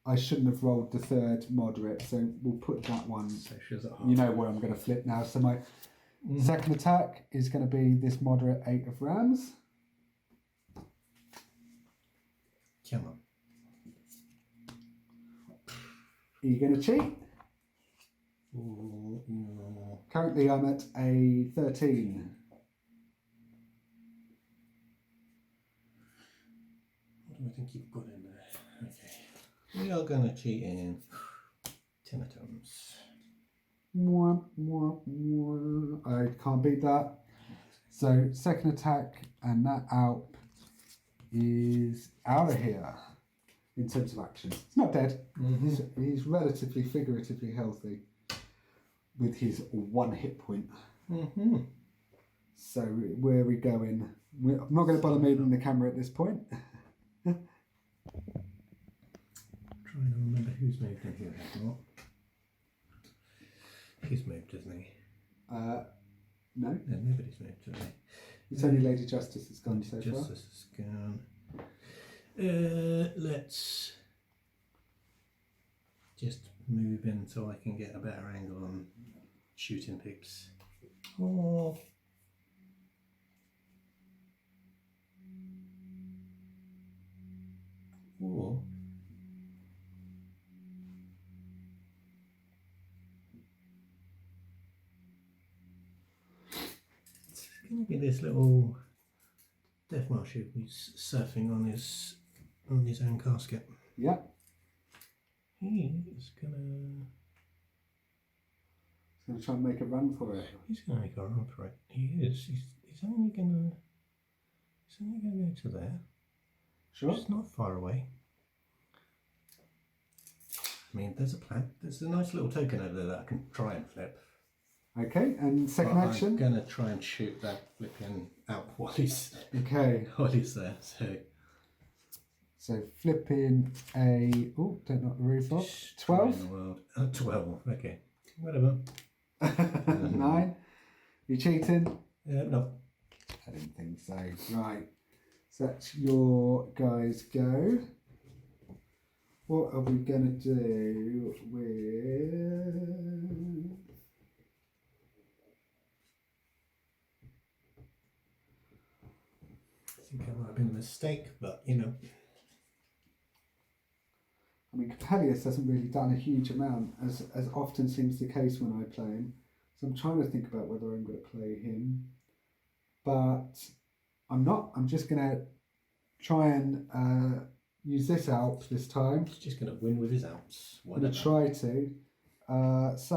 I shouldn't have rolled the third moderate, so we'll put that one. So she was at half. You know where I'm going to flip now. So my second attack is going to be this moderate 8 of rams. Come on. Are you going to cheat? Ooh, no. Currently, I'm at a 13. What do I think you've got in there? Okay. We are going to cheat in 10 atoms. I can't beat that. So second attack, and that Alp is out of here in terms of action. He's not dead. He's relatively figuratively healthy with his 1 hit point. So where are we going? I'm not going to bother moving the camera at this point. Trying to remember who's moved in here. Not. He's moved, isn't he? No. No, nobody's moved today. It's only Lady Justice that's gone so far. Justice has gone. Let's just move in so I can get a better angle on shooting pigs. Or it's going to be this little Death Marshal who's surfing on his own casket. Yeah. He's gonna try and make a run for it. He's gonna make a run for it. He is. He's only gonna go to there. Sure. It's not far away. I mean, there's a nice little token over there that I can try and flip. Okay, and second action? I'm gonna try and shoot that flipping out while he's there. So flipping a don't knock the roof off. 12. 12. Okay, whatever. 9. You cheating? No. I didn't think so. Right. So that's your guys go. What are we gonna do with? I think that might have been a mistake, but you know. I mean, Capellius hasn't really done a huge amount, as often seems the case when I play him. So I'm trying to think about whether I'm going to play him. But I'm not. I'm just going to try and use this Alp this time. He's just going to win with his Alps. I'm going to try to. So,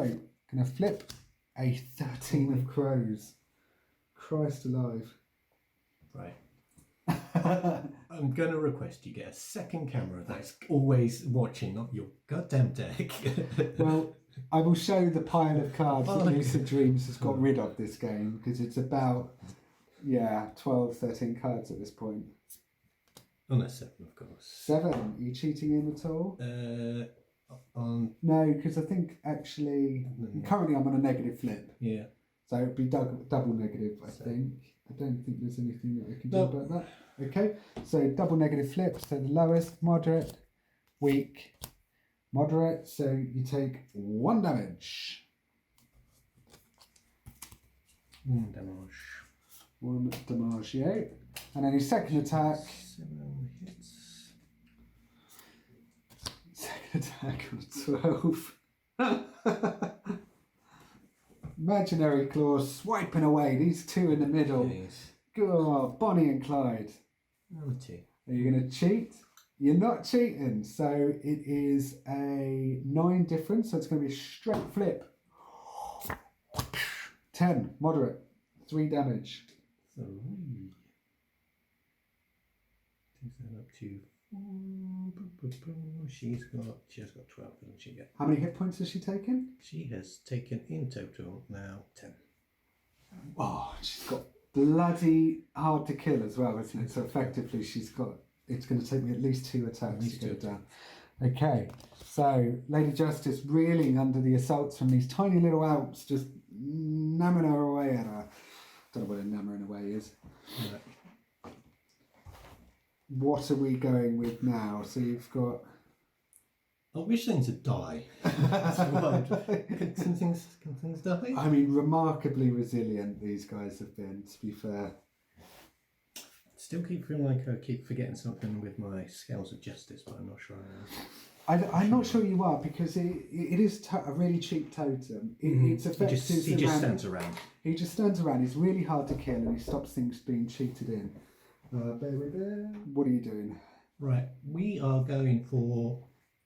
going to flip a 13 of crows. Christ alive. Right. I'm going to request you get a second camera that's always watching, not your goddamn deck. Well, I will show the pile of cards that Lucid Dreams has got rid of this game, because it's about, 12, 13 cards at this point. On a 7, of course. 7. Are you cheating in at all? No, because I think actually, currently I'm on a negative flip. Yeah. So it'd be double negative, I think. I don't think there's anything that I can do about that. Okay, so double negative flip. So the lowest, moderate, weak, moderate. So you take 1 damage. 1 damage. 1 damage, yeah. And then his second attack. 7 hits. Second attack on 12. Imaginary claws swiping away. These two in the middle. Yes. Oh, Bonnie and Clyde. Number 2. Are you going to cheat? You're not cheating. So it is a 9 difference. So it's going to be a straight flip. 10, moderate, 3 damage. 3. Takes that up to 4. She has got 12, hasn't she yet? How many hit points has she taken? She has taken in total now 10. Oh, she's got bloody hard to kill as well, isn't it? So effectively she's got, it's going to take me at least 2 attacks to get it down. Okay, so Lady Justice reeling under the assaults from these tiny little Alps, just namming her away at her. Don't know what a nammering away is. Yeah. What are we going with now? So you've got... I wish things would die. Can things die? I mean, remarkably resilient these guys have been, to be fair. Still keep feeling like I keep forgetting something with my Scales of Justice, but I'm not sure I am. I'm not sure you are, because it is a really cheap totem. It's effective. He just stands around. He just stands around. He's really hard to kill, and he stops things being cheated in. What are you doing? Right, we are going for.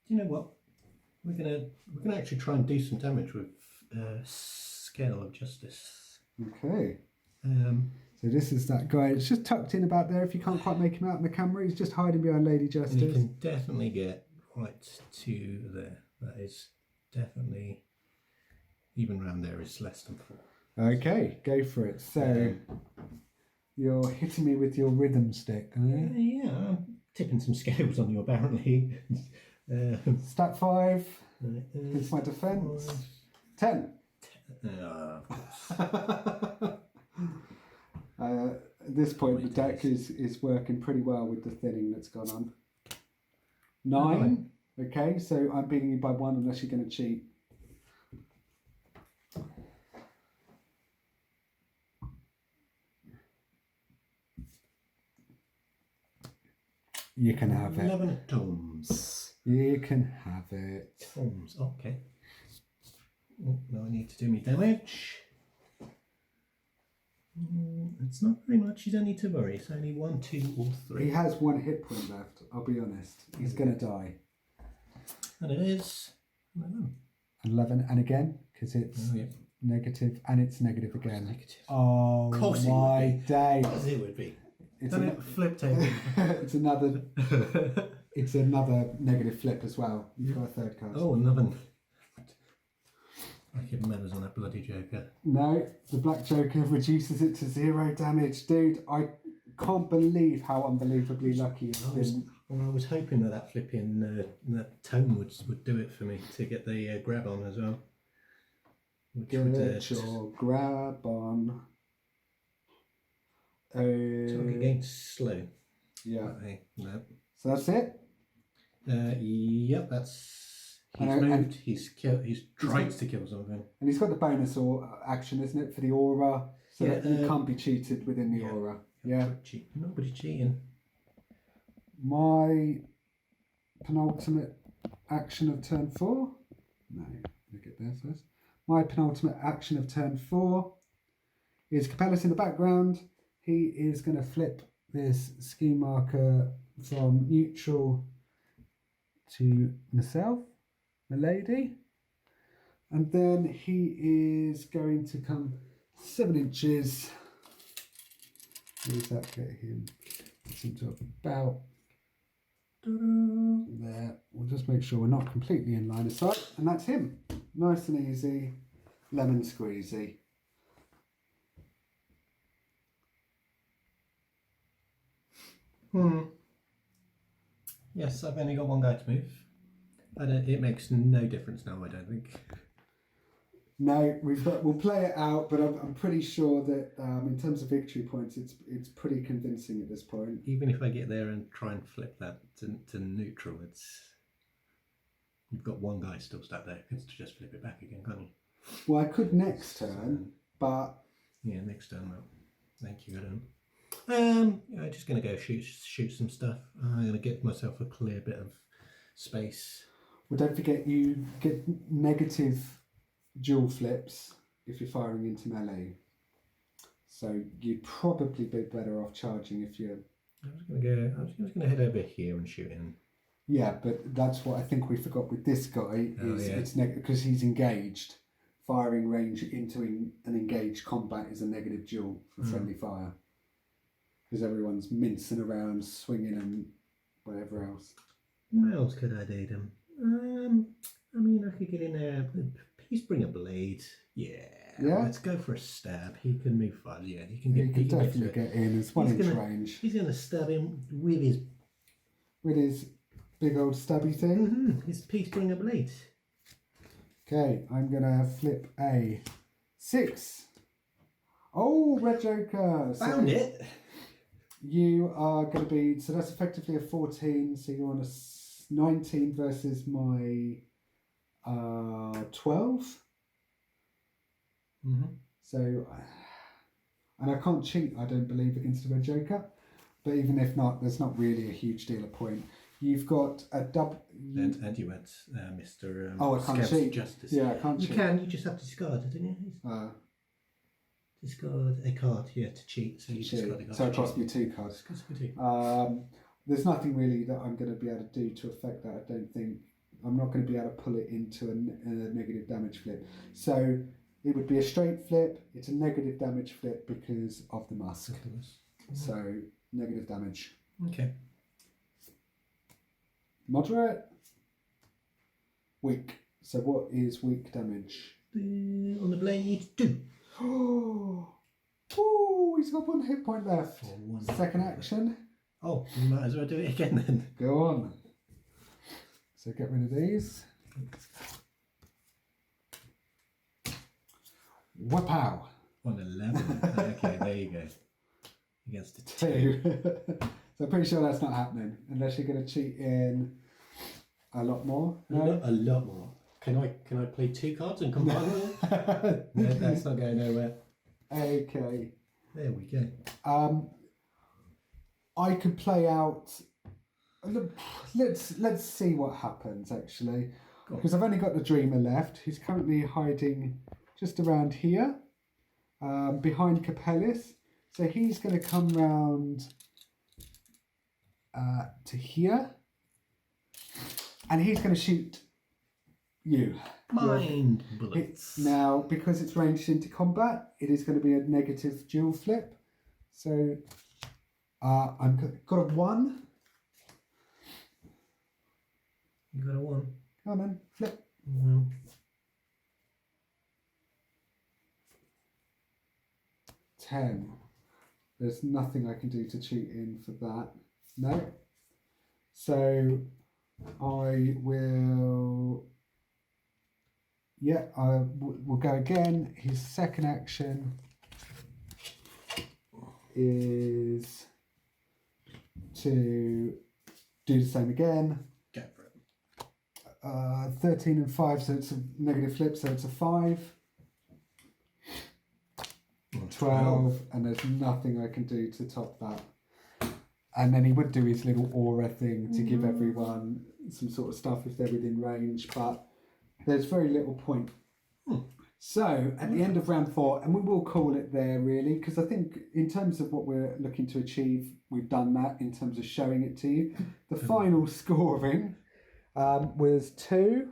Do you know what? We're gonna actually try and do some damage with Scale of Justice. Okay. So this is that guy. It's just tucked in about there. If you can't quite make him out in the camera, he's just hiding behind Lady Justice. And you can definitely get right to there. That is definitely, even around there is less than 4. Okay, go for it. So you're hitting me with your rhythm stick. Yeah, I'm tipping some scales on you apparently. Stat 5. It's my defense. 10. Of course. At this point, the deck is working pretty well with the thinning that's gone on. 9. Okay, so I'm beating you by 1 unless you're going to cheat. You can have it. 11 tomes. You can have it. Tomes, okay. Oh, now I need to do me damage. It's not very much, you don't need to worry. It's only 1, 2 or 3. He has 1 hit point left, I'll be honest. He's going to die. And it is 11. 11, and again, because it's negative, and it's negative again. Negative. Oh, Of course my days. As it would be. It's, flipped over. it's another negative flip as well. You've got a 3rd card. Oh, another. I keep manners on that bloody Joker. No, the Black Joker reduces it to 0 damage. Dude, I can't believe how unbelievably lucky it's been. Well, I was hoping that flipping that tome would do it for me to get the grab on as well. Get your grab on. Target against slow. Yeah. Okay, no. So that's it? Yep, that's... He's moved, he's tried to kill something. And he's got the bonus action, isn't it, for the aura? So that you can't be cheated within the aura. Yeah. Nobody cheating. My penultimate action of turn 4. No, look at there first. My penultimate action of turn 4 is Capellus in the background. He is going to flip this scheme marker from neutral to myself, the lady. And then he is going to come 7 inches. Where does that get him? Gets him to about there. We'll just make sure we're not completely in line of sight. And that's him. Nice and easy. Lemon squeezy. Yes, I've only got 1 guy to move. And it makes no difference now, I don't think. No, we'll play it out, but I'm pretty sure that in terms of victory points, it's pretty convincing at this point. Even if I get there and try and flip that to neutral, you've got 1 guy still stuck there. You can just flip it back again, can't you? Well, I could next turn, but yeah, next turn. No. Thank you, Adam. I'm just going to go shoot some stuff. I'm going to get myself a clear bit of space. Well, don't forget you get negative dual flips if you're firing into melee. So you'd probably be better off charging if you're... I was just going to head over here and shoot him. Yeah, but that's what I think we forgot with this guy. It's because he's engaged. Firing range into an engaged combat is a negative dual for friendly fire. Because everyone's mincing around, swinging and whatever else. What else could I do them? I mean, I could get in there. Please bring a blade. Yeah. Let's go for a stab. He can move fast. Yeah, he can definitely get in. It's 1 inch range. He's going to stab him with his big old stabby thing. His please bring a blade. Okay, I'm going to flip a 6. Oh, Red Joker. Found it. You are going to be, so that's effectively a 14, so you're on a 19 versus my 12. So, and I can't cheat, I don't believe, against the Red Joker, but even if not, there's not really a huge deal of point. You've got a double... And you went, Mr. I can't cheat. Justice. Yeah, I can't cheat. You can, you just have to discard it, don't you? Discard a card, to cheat. So you discard a card. So it cost me 2 cards. There's nothing really that I'm going to be able to do to affect that, I don't think. I'm not going to be able to pull it into a negative damage flip. So it would be a straight flip. It's a negative damage flip because of the mask. So negative damage. Okay. Moderate. Weak. So what is weak damage? On the blade, 2. Oh, he's got 1 hit point left. Second action. Oh, you might as well do it again then. Go on. So get rid of these. Wapow. On 11. Okay, there you go. against a 2. So I'm pretty sure that's not happening unless you're going to cheat in a lot more. No? A lot more. Can I play 2 cards and combine them? No, that's not going nowhere. Okay. There we go. I could play out. Let's see what happens actually, because I've only got the Dreamer left. He's currently hiding just around here, behind Capellis. So he's going to come round to here, and he's going to shoot you. Mind bullets. Now, because it's ranged into combat, it is going to be a negative dual flip. So I've got a 1. You got a 1. Come on then, flip. 10. There's nothing I can do to cheat in for that. No. So I will. Yeah, we'll go again. His second action is to do the same again. Go for it. 13 and 5, so it's a negative flip, so it's a 5. 12, and there's nothing I can do to top that. And then he would do his little aura thing to give everyone some sort of stuff if they're within range, but there's very little point. So at the end of round 4, and we will call it there really, because I think in terms of what we're looking to achieve, we've done that in terms of showing it to you. The final scoring was 2.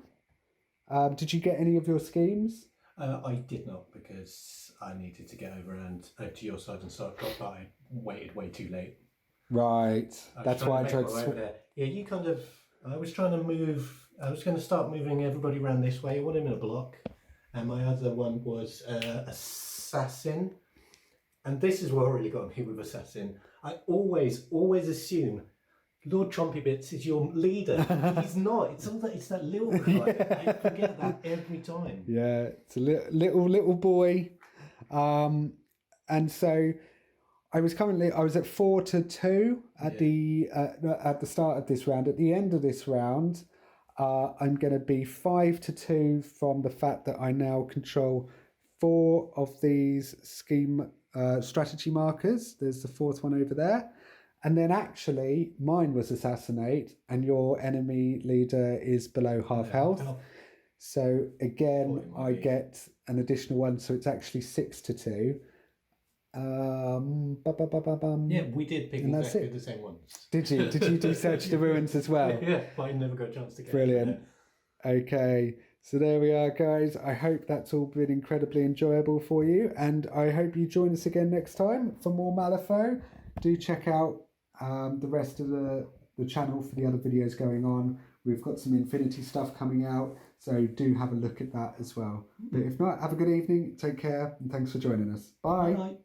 Did you get any of your schemes? I did not, because I needed to get over and to your side and start drop, but I waited way too late. Right, that's why I tried to. Yeah, you kind of. I was trying to move. I was going to start moving everybody around this way. I wanted him in a block, and my other one was assassin. And this is what really got me with assassin. I always assume Lord Chompy Bits is your leader. He's not. It's that little guy. I forget that every time. Yeah, it's a little boy, and so I was at 4-2 at the start of this round. At the end of this round, I'm going to be 5-2 from the fact that I now control 4 of these scheme strategy markers. There's the 4th one over there. And then actually, mine was assassinate, and your enemy leader is below half health. So again, I get an additional 1, so it's actually 6-2. Yeah, we did pick exactly the same ones. Did you? Did you do Search the Ruins as well? Yeah, but I never got a chance to get Brilliant. Okay, so there we are, guys. I hope that's all been incredibly enjoyable for you, and I hope you join us again next time for more Malifaux. Do check out the rest of the channel for the other videos going on. We've got some Infinity stuff coming out, so do have a look at that as well. But if not, have a good evening, take care, and thanks for joining us. Bye. Bye.